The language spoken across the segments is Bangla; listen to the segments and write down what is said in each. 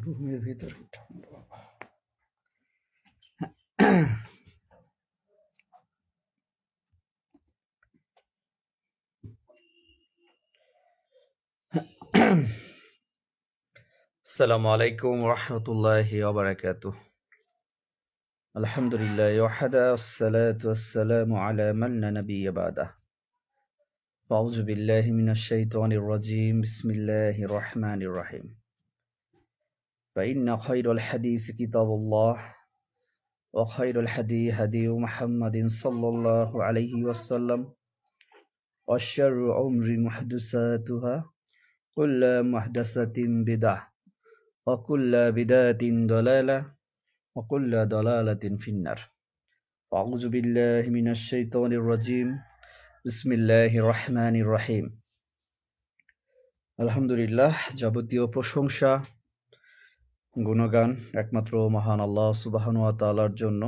রুমের ভিতরে ঠান্ডা। আসসালামু আলাইকুম ওরহমতুল্লাহি ওয়াবারাকাতুহ। আলহামদুলিল্লাহ ওয়াহদা আসসালাতু ওয়াসসালামু আলা মান লা নাবিয়্যা বা'দাহ। আউযু বিল্লাহি মিনাশ শাইতানির রাজীম। বিসমিল্লাহির রহমানির রহিম। ফাইন্না খায়রাল হাদিসি কিতাবুল্লাহ ওয়া খায়রুল হাদী হাদিয়ু মুহাম্মাদিন সাল্লাল্লাহু আলাইহি ওয়াসাল্লাম ওয়া শাররুল উমুরি মুহদাসাতুহা কুল্লু মুহদাসাতিন বিদআহ ওয়া কুল্লু বিদআতিন দালালাহ ওয়া কুল্লু দালালাতিন ফিন্নার। আউযু বিল্লাহি মিনাশ শাইতানির রাজীম। বিসমিল্লাহির রহমানির রহিম। আলহামদুলিল্লাহ, যাবতীয় প্রশংসা গুণগান একমাত্র মহান আল্লাহ সুবহানাহু ওয়া তাআলার জন্য,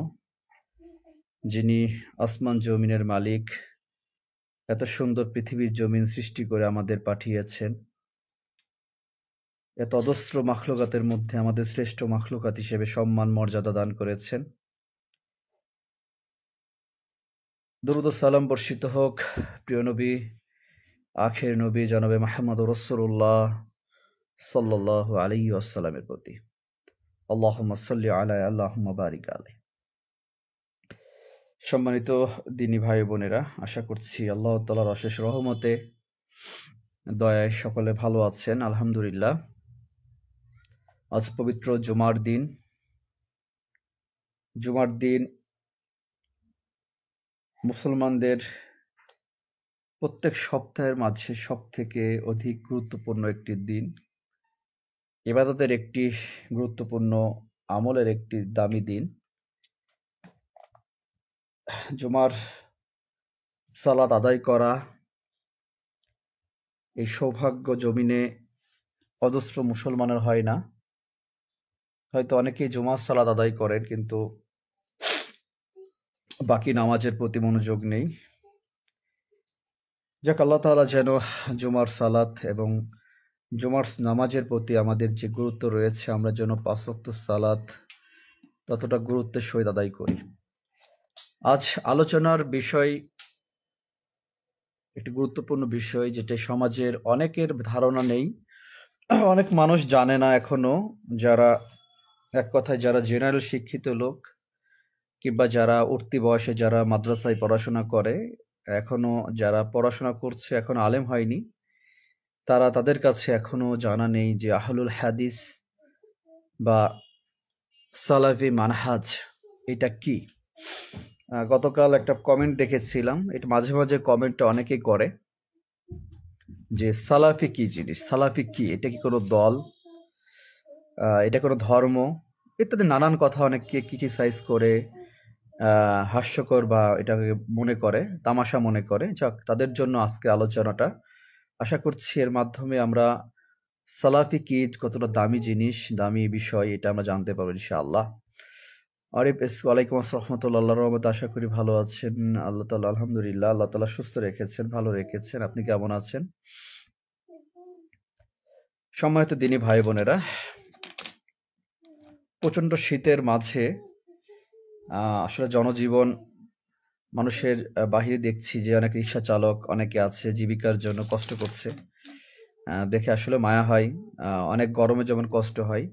যিনি আসমান জমিনের মালিক, এত সুন্দর পৃথিবীর জমিন সৃষ্টি করে আমাদের পাঠিয়েছেন। এত অজস্র মাখলুকাতের মধ্যে আমাদের শ্রেষ্ঠ মাখলুকাত হিসেবে সম্মান মর্যাদা দান করেছেন। দরুদ ও সালাম বর্ষিত হোক প্রিয় নবী, আখের নবী জনাবে মুহাম্মদ রাসূলুল্লাহ সাল্লাল্লাহু আলাইহি ওয়াসাল্লামের প্রতি। আল্লাহুম্মা সাল্লি আলা আল্লাহুম্মা বারিক আলাইহি। সম্মানিত দিনী ভাই বোনেরা, আশা করছি আল্লাহ তাআলার অশেষ রহমতে দয়ায় সকলে ভালো আছেন। আলহামদুলিল্লাহ, আজ পবিত্র জুমার দিন। জুমার দিন মুসলমানদের প্রত্যেক সপ্তাহের মাঝে সবথেকে অধিক গুরুত্বপূর্ণ একটি দিন, ইবাদতের একটি গুরুত্বপূর্ণ আমলের একটি দামি দিন। জুমার সালাত আদায় করা, এই সৌভাগ্য জমিনে অজস্র মুসলমানের হয় না। হয়তো অনেকেই জুমার সালাত আদায় করেন, কিন্তু বাকি নামাজের প্রতি মনোযোগ নেই। যাক, আল্লাহ তাআলা যেন জুমার সালাত এবং জুমার নামাজের প্রতি আমাদের যে গুরুত্ব রয়েছে, আমরা যেন 5 ওয়াক্ত সালাত ততটা গুরুত্বের সহিত আদায় করি। আজ আলোচনার বিষয় একটি গুরুত্বপূর্ণ বিষয়, যেটা সমাজের অনেকের ধারণা নেই, অনেক মানুষ জানে না এখনো। যারা এক কথায় যারা জেনারেল শিক্ষিত লোক, কিংবা যারা উঠতি বয়সে যারা মাদ্রাসায় পড়াশোনা করে, এখনো যারা পড়াশোনা করছে এখন আলেম হয়নি, তাদের কাছে এখনো জানা নেই যে আহলুল হাদিস বা সালাফি মানহাজ এটা কি। গতকাল একটা কমেন্ট দেখেছিলাম, এটা মাঝে মাঝে কমেন্টটা অনেকেই করে যে সালাফি কি জিনিস, সালাফি কি, এটা কি কোনো দল, এটা কোনো ধর্ম, ইত্যাদি নানান কথা অনেকে ক্রিটিসাইজ করে, হাস্যকর বা এটাকে মনে করে, তামাশা মনে করে। যাক, তাদের জন্য আজকে আলোচনাটা। আশা করছি এর মাধ্যমে আমরা সালাফি কি কতটা দামি জিনিস, দামি বিষয়, এটা আমরা জানতে পারবো ইনশাআল্লাহ। আরিফ ওয়ালাইকুম আসসালাম রাহমাতুল্লাহ। আল্লাহর রহমতে আশা করি ভালো আছেন। আল্লাহ তাআলা আলহামদুলিল্লাহ, আল্লাহ তাআলা সুস্থ রেখেছেন, ভালো রেখেছেন। আপনি কেমন আছেন? সম্মানিত দিনী ভাই বোনেরা, প্রচন্ড শীতের মাঝে আসলে জনজীবন, মানুষের বাহিরে দেখছি যে অনেক রিক্সা চালক অনেকে আছে জীবিকার জন্য কষ্ট করছে, দেখে আসলে মায়া হয়। অনেক গরমে যেমন কষ্ট হয়,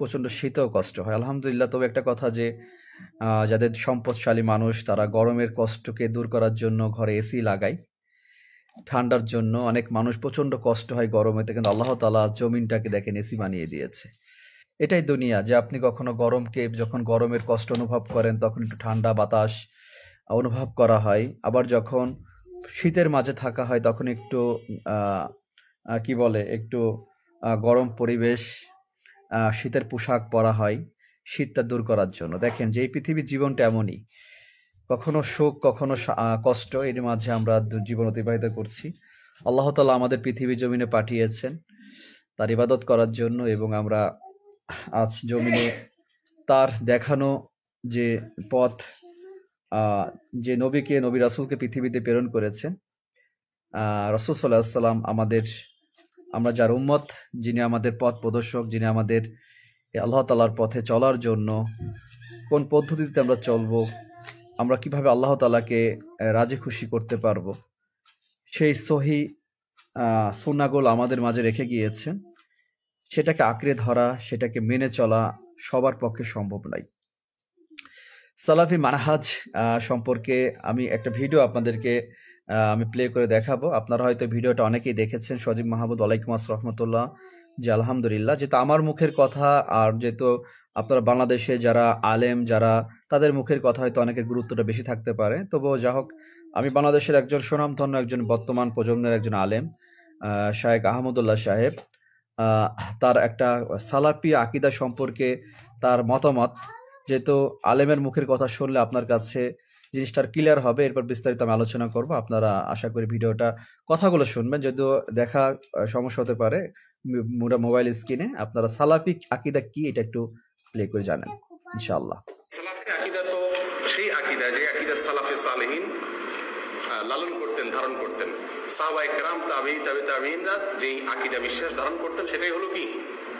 প্রচন্ড শীতেও কষ্ট হয়। আলহামদুলিল্লাহ, তবে একটা কথা যে যাদের সম্পদশালী মানুষ, তারা গরমের কষ্টকে দূর করার জন্য ঘরে এসি লাগায়। ঠান্ডার জন্য অনেক মানুষ প্রচন্ড কষ্ট হয় গরমেতে, কিন্তু আল্লাহ তাআলা জমিনটাকে দেখেন এসি বানিয়ে দিয়েছে। এটাই দুনিয়া, যে আপনি কখনো গরমকে, যখন গরমের কষ্ট অনুভব করেন তখন একটু ঠান্ডা বাতাস অনুভব করা হয়। আবার যখন শীতের মাঝে থাকা হয় তখন একটু কি বলে, একটু গরম পরিবেশ, শীতের পোশাক পরা হয় শীতটা দূর করার জন্য। দেখেন যে এই পৃথিবীর জীবনটা এমনই, কখনো সুখ কখনো কষ্ট, এর মাঝে আমরা জীবন অতিবাহিত করছি। আল্লাহ তাআলা আমাদের পৃথিবী জমিনে পাঠিয়েছেন তার ইবাদত করার জন্য, এবং আমরা আজ জমিনে তার দেখানো যে পথ, যে নবী রাসূলকে পৃথিবীতে প্রেরণ করেছেন, রাসূল সাল্লাল্লাহু আলাইহি ওয়াসাল্লাম আমরা যার উম্মত, যিনি আমাদের পথ প্রদর্শক, যিনি আমাদের আল্লাহ তাআলার পথে চলার জন্য কোন পদ্ধতিতে আমরা চলবো, আমরা কিভাবে আল্লাহ তাআলাকে রাজি খুশি করতে পারবো, সেই সহি সুন্নাহগুলো আমাদের মাঝে রেখে গিয়েছেন। সেটাকে আঁকড়ে ধরা, সেটাকে মেনে চলা সবার পক্ষে সম্ভব নয়। সালাফি মানহাজ সম্পর্কে আমি একটা ভিডিও আপনাদেরকে আমি প্লে করে দেখাবো। আপনারা হয়তো ভিডিওটা অনেকেই দেখেছেন। সজীব মাহমুদ ওয়ালাইকুম আসসালাম রহমতুল্লাহ। জি আলহামদুলিল্লাহ। যেহেতু আমার মুখের কথা, আর যেহেতু আপনারা বাংলাদেশে যারা আলেম, যারা তাদের মুখের কথা হয়তো অনেকের গুরুত্বটা বেশি থাকতে পারে, তবুও যা হোক, আমি বাংলাদেশের একজন সুনামধন্য, একজন বর্তমান প্রজন্মের একজন আলেম, শায়েখ আহমদুল্লাহ সাহেব, তার একটা সালাফি আকিদা সম্পর্কে তার মতামত, যেহেতু আলেমের মুখের কথা শুনলে আপনার কাছে জিনিসটার ক্লিয়ার হবে। এরপর বিস্তারিত আমি আলোচনা করব। আপনারা আশা করি ভিডিওটা কথাগুলো শুনবেন, যদিও দেখা সমস্যা হতে পারে মোবাইল স্ক্রিনে। আপনারা সালাফি আকিদা কি এটা একটু প্লে করে জানেন ইনশাআল্লাহ। সালাফি আকিদা তো সেই আকিদা যে আকিদা সালাফে সালেহিন লালন করতেন, ধারণ করতেন। সাহাবায়ে কেরাম, তাবেঈ, তাবেঈনরা যেই আকিদা বিশ্বাস ধারণ করতেন, সেটাই হলো কি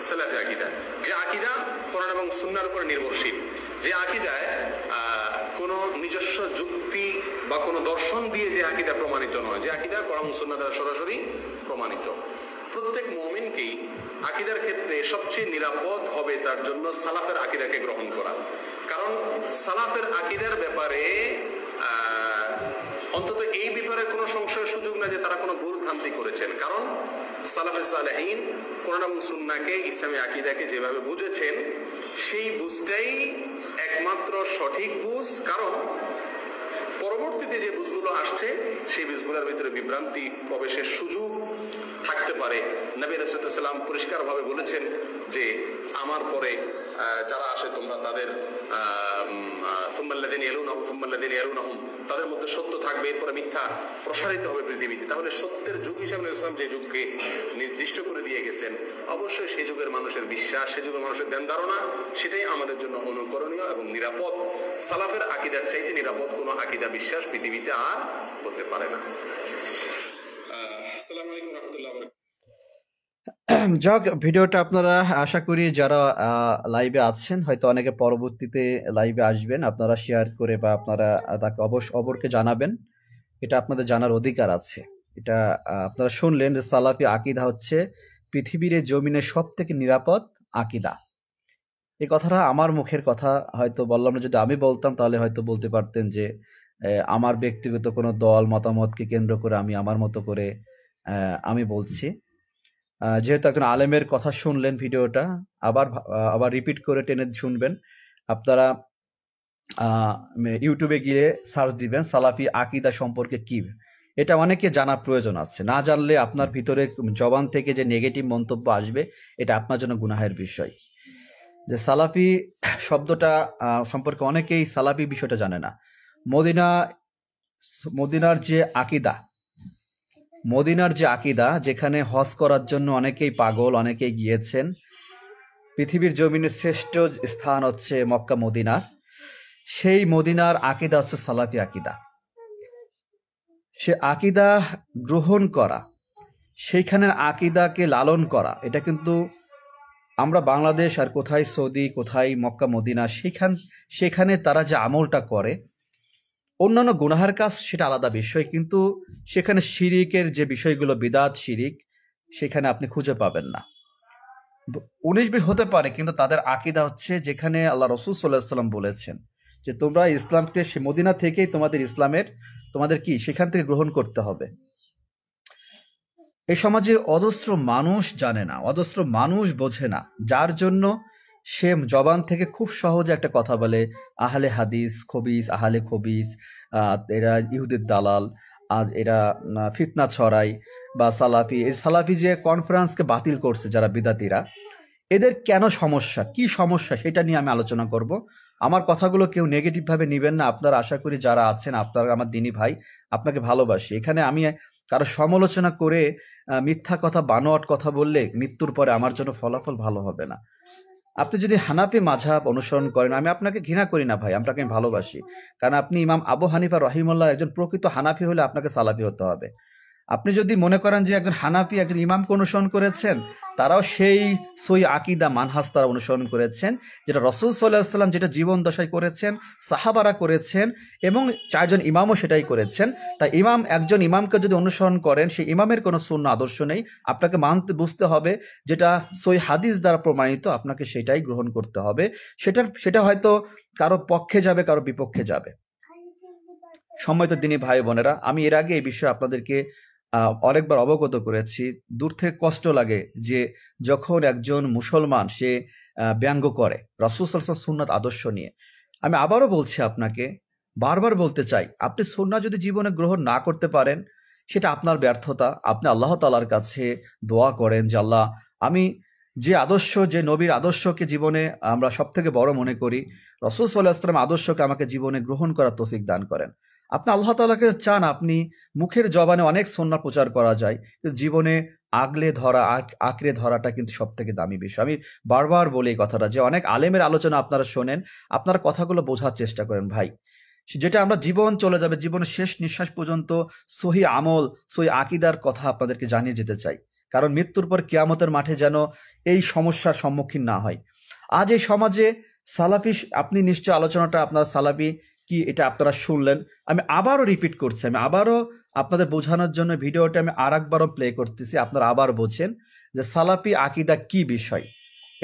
সালাফি আকিদা। যে আকিদা কোরআন এবং সুন্নাহর উপর নির্ভরশীল, যে আকিদায় কোনো নিজস্ব যুক্তি বা কোনো দর্শন দিয়ে যে আকিদা প্রমাণিত নয়, যে আকিদা কোরআন সুন্নাহ দ্বারা সরাসরি প্রমাণিত। প্রত্যেক মুমিনকেই আকিদার ক্ষেত্রে সবচেয়ে নিরাপদ হবে তার জন্য সালাফের আকিদাকে গ্রহণ করা। কারণ সালাফের আকিদার ব্যাপারে অন্তত এই ব্যাপারে কোনো সংশয়ের সুযোগ না যে তারা কোনো ভুল ভ্রান্তি করেছেন। কারণ সালাফে সালেহিন কোরআন এবং সুন্নাহকে, ইসলামী আকিদাকে যেভাবে বুঝেছেন, সেই বুঝটাই একমাত্র সঠিক বুঝ। কারণ পরবর্তীতে যে বুঝগুলো আসছে, সেই বুঝগুলোর ভিতরে বিভ্রান্তি প্রবেশের সুযোগ থাকতে পারে। নবী রাসূলুল্লাহ সাল্লাল্লাহু আলাইহি ওয়াসাল্লাম পরিষ্কারভাবে বলেছেন যে আমার পরে যারা আসে তোমরা তাদের তাদের মধ্যে সত্য থাকবে, এরপরে মিথ্যা প্রসারিত হবে পৃথিবীতে। তাহলে সত্যের যুগ হিসাবে ইসলাম যে যুগকে নির্দিষ্ট করে দিয়ে গেছেন, অবশ্যই সেই যুগের মানুষের বিশ্বাস, সেই যুগের মানুষের ধ্যান ধারণা, সেটাই আমাদের জন্য অনুকরণীয় এবং নিরাপদ। সালাফের আকিদার চাইতে নিরাপদ কোনো আকিদা বিশ্বাস পৃথিবীতে আর হতে পারে না। আসসালামু আলাইকুম ওয়া রাহমাতুল্লাহি ওয়া বারাকাতুহু। যাক, ভিডিওটা আপনারা আশা করি যারা লাইভে আছেন, হয়তো অনেকে পরবর্তীতে লাইভে আসবেন, আপনারা শেয়ার করে বা আপনারা তাকে অপরকে জানাবেন। এটা আপনাদের জানার অধিকার আছে। এটা আপনারা শুনলেন যে সালাফি আকিদা হচ্ছে পৃথিবীর জমিনে সব থেকে নিরাপদ আকিদা। এই কথাটা আমার মুখের কথা হয়তো বললাম না। যদি আমি বলতাম তাহলে হয়তো বলতে পারতেন যে আমার ব্যক্তিগত কোনো দল মতামতকে কেন্দ্র করে আমি আমার মতো করে আমি বলছি। যেহেতু একজন আলেমের কথা শুনলেন, ভিডিওটা আবার রিপিট করে টেনে শুনবেন। আপনারা ইউটিউবে গিয়ে সার্চ দিবেন সালাফি আকিদা সম্পর্কে কি। এটা অনেকে জানার প্রয়োজন আছে। না জানলে আপনার ভিতরে জবান থেকে যে নেগেটিভ মন্তব্য আসবে, এটা আপনার জন্য গুনাহের বিষয়। যে সালাফি শব্দটা সম্পর্কে অনেকেই সালাফি বিষয়টা জানে না। মদিনার যে আকিদা, যেখানে হজ করার জন্য অনেকেই পাগল, অনেকেই গিয়েছেন। পৃথিবীর জমিনে শ্রেষ্ঠ স্থান হচ্ছে মক্কা মদিনা। সেই মদিনার আকিদা হচ্ছে সালাফি আকিদা। সে আকিদা গ্রহণ করা, সেইখানের আকিদাকে লালন করা, এটা কিন্তু আমরা বাংলাদেশ আর কোথায় সৌদি, কোথায় মক্কা মদিনা, সেখানে তারা যে আমলটা করে, অন্যান্য গুনাহের কাজ সেটা আলাদা বিষয়, কিন্তু সেখানে শিরিকের যে বিষয়গুলো, বিদাত শিরিক, সেখানে আপনি খুঁজে পাবেন না। 19-20 হতে পারে, কিন্তু তাদের আকিদা হচ্ছে যেখানে আল্লাহ রাসূল সাল্লাল্লাহু আলাইহি ওয়াসাল্লাম বলেছেন যে তোমরা ইসলামকে সে মদিনা থেকেই তোমাদের কি সেখান থেকে গ্রহণ করতে হবে। এই সমাজে অজস্র মানুষ জানে না, অজস্র মানুষ বোঝে না, যার জন্য সে জবান থেকে খুব সহজে একটা কথা বলে, আহলে হাদিস খবিস, আহলে খবিস, এরা ইহুদের দালাল, আজ এরা ফিতনা ছড়ায়, বা সালাফি যে কনফারেন্সকে বাতিল করছে যারা বিদাতিরা, এদের কেন সমস্যা, কি সমস্যা, সেটা নিয়ে আমি আলোচনা করব। আমার কথাগুলো কেউ নেগেটিভ ভাবে নিবেন না। আপনারা আশা করি যারা আছেন, আপনারা আমার দিনী ভাই, আপনাকে ভালোবাসি। এখানে আমি কারো সমালোচনা করে মিথ্যা কথা বানোয়াট কথা বললে মৃত্যুর পরে আমার জন্য ফলাফল ভালো হবে না। আপনি যদি হানাফি মাযহাব অনুসরণ করেন, আমি আপনাকে ঘৃণা করি না ভাই, আপনাকে আমি ভালোবাসি। কারণ আপনি ইমাম আবু হানিফা রহিমাল্লাহ একজন প্রকৃত হানাফি হলে আপনাকে সালাফি হতে হবে। আপনি যদি মনে করেন যে একজন হানাফি একজন ইমামকে অনুসরণ করেছেন, তারাও সেই সই আকিদা মানহাজ তারা অনুসরণ করেছেন, যেটা রাসূল সাল্লাল্লাহু আলাইহি ওয়াসাল্লাম যেটা জীবন দশায় করেছেন, সাহাবারা করেছেন, এবং 4 জন ইমামও সেটাই করেছেন। তাই একজন ইমামকে যদি অনুসরণ করেন, সেই ইমামের কোনো সুন্নাহ আদর্শ নেই, আপনাকে বুঝতে হবে যেটা সই হাদিস দ্বারা প্রমাণিত, আপনাকে সেটাই গ্রহণ করতে হবে। সেটা হয়তো কারো পক্ষে যাবে, কারো বিপক্ষে যাবে। সম্মানিত দিনী ভাই বোনেরা, আমি এর আগে এই বিষয়ে আপনাদেরকে অনেকবার অবগত করেছি। দূর থেকে কষ্ট লাগে যে যখন একজন মুসলমান সে ব্যঙ্গ করে রাসূল সাল্লাল্লাহু আলাইহি ওয়াসাল্লাম সুন্নাত আদর্শ নিয়ে। আমি আবারও বলছি, আপনাকে বারবার বলতে চাই, আপনি সুন্নাহ যদি জীবনে গ্রহণ না করতে পারেন, সেটা আপনার ব্যর্থতা। আপনি আল্লাহ তাআলার কাছে দোয়া করেন যে আল্লাহ, আমি যে আদর্শ, যে নবীর আদর্শকে জীবনে আমরা সব থেকে বড় মনে করি, রাসূল সাল্লাল্লাহু আলাইহি ওয়াসাল্লাম আদর্শকে আমাকে জীবনে গ্রহণ করার তৌফিক দান করেন। আপনি আল্লাহ তাআলাকে চান, আপনি মুখের জবানে অনেক সুন্নাহ প্রচার করা যায়, কিন্তু জীবনে আঁকড়ে ধরাটা কিন্তু সব থেকে দামি বিষয়। আমি বারবার বলি এই কথাটা, যে অনেক আলেমের আলোচনা আপনারা শোনেন, আপনার কথাগুলো বোঝার চেষ্টা করেন ভাই। যেটা আমরা জীবন চলে যাবে, জীবনের শেষ নিঃশ্বাস পর্যন্ত সহি আমল, সহি আকিদার কথা আপনাদেরকে জানিয়ে যেতে চাই। কারণ মৃত্যুর পর কিয়ামতের মাঠে যেন এই সমস্যার সম্মুখীন না হয়। আজ এই সমাজে সালাফি, আপনি নিশ্চয় আলোচনাটা আপনার সালাফি কি এটা আপনারা শুনলেন। আমি আবারও রিপিট করছি, আমি আবারও আপনাদের বোঝানোর জন্য ভিডিওটা আমি আরেকবারও প্লে করতেছি, আপনারা আবার বোঝেন যে সালাফি আকিদা কি বিষয়।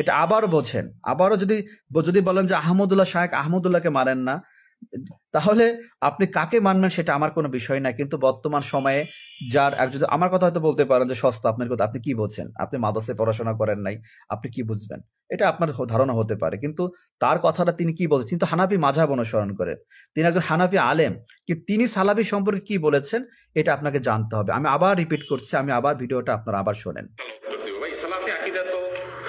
এটা আবারও বোঝেন। আবারও যদি বলেন যে শায়েখ আহমদুল্লাহকে মানেন না, তাহলে আপনি কাকে মানবেন সেটা আমার কোনো বিষয় না। কিন্তু বর্তমান সময়ে যদি আমার কথা হয়তো বলতে পারেন যে সস্তা, আপনার কথা আপনি কি বোঝেন? আপনি মাদ্রাসায় পড়াশোনা করেন নাই, আপনি কি বুঝবেন? এটা আপনার ধারণা হতে পারে, কিন্তু তার কথাটা তিনি কি বলছেন, তিনি তো হানাফি মাযহাব অনুসরণ করেন, তিনি একজন হানাফি আলেম, কিন্তু তিনি সালাফি সম্পর্কে কি বলেছেন এটা আপনাকে জানতে হবে। আমি আবার রিপিট করছি, আমি আবার ভিডিওটা আপনারা আবার শোনেন। ভাই, সালাফি আকিদা তো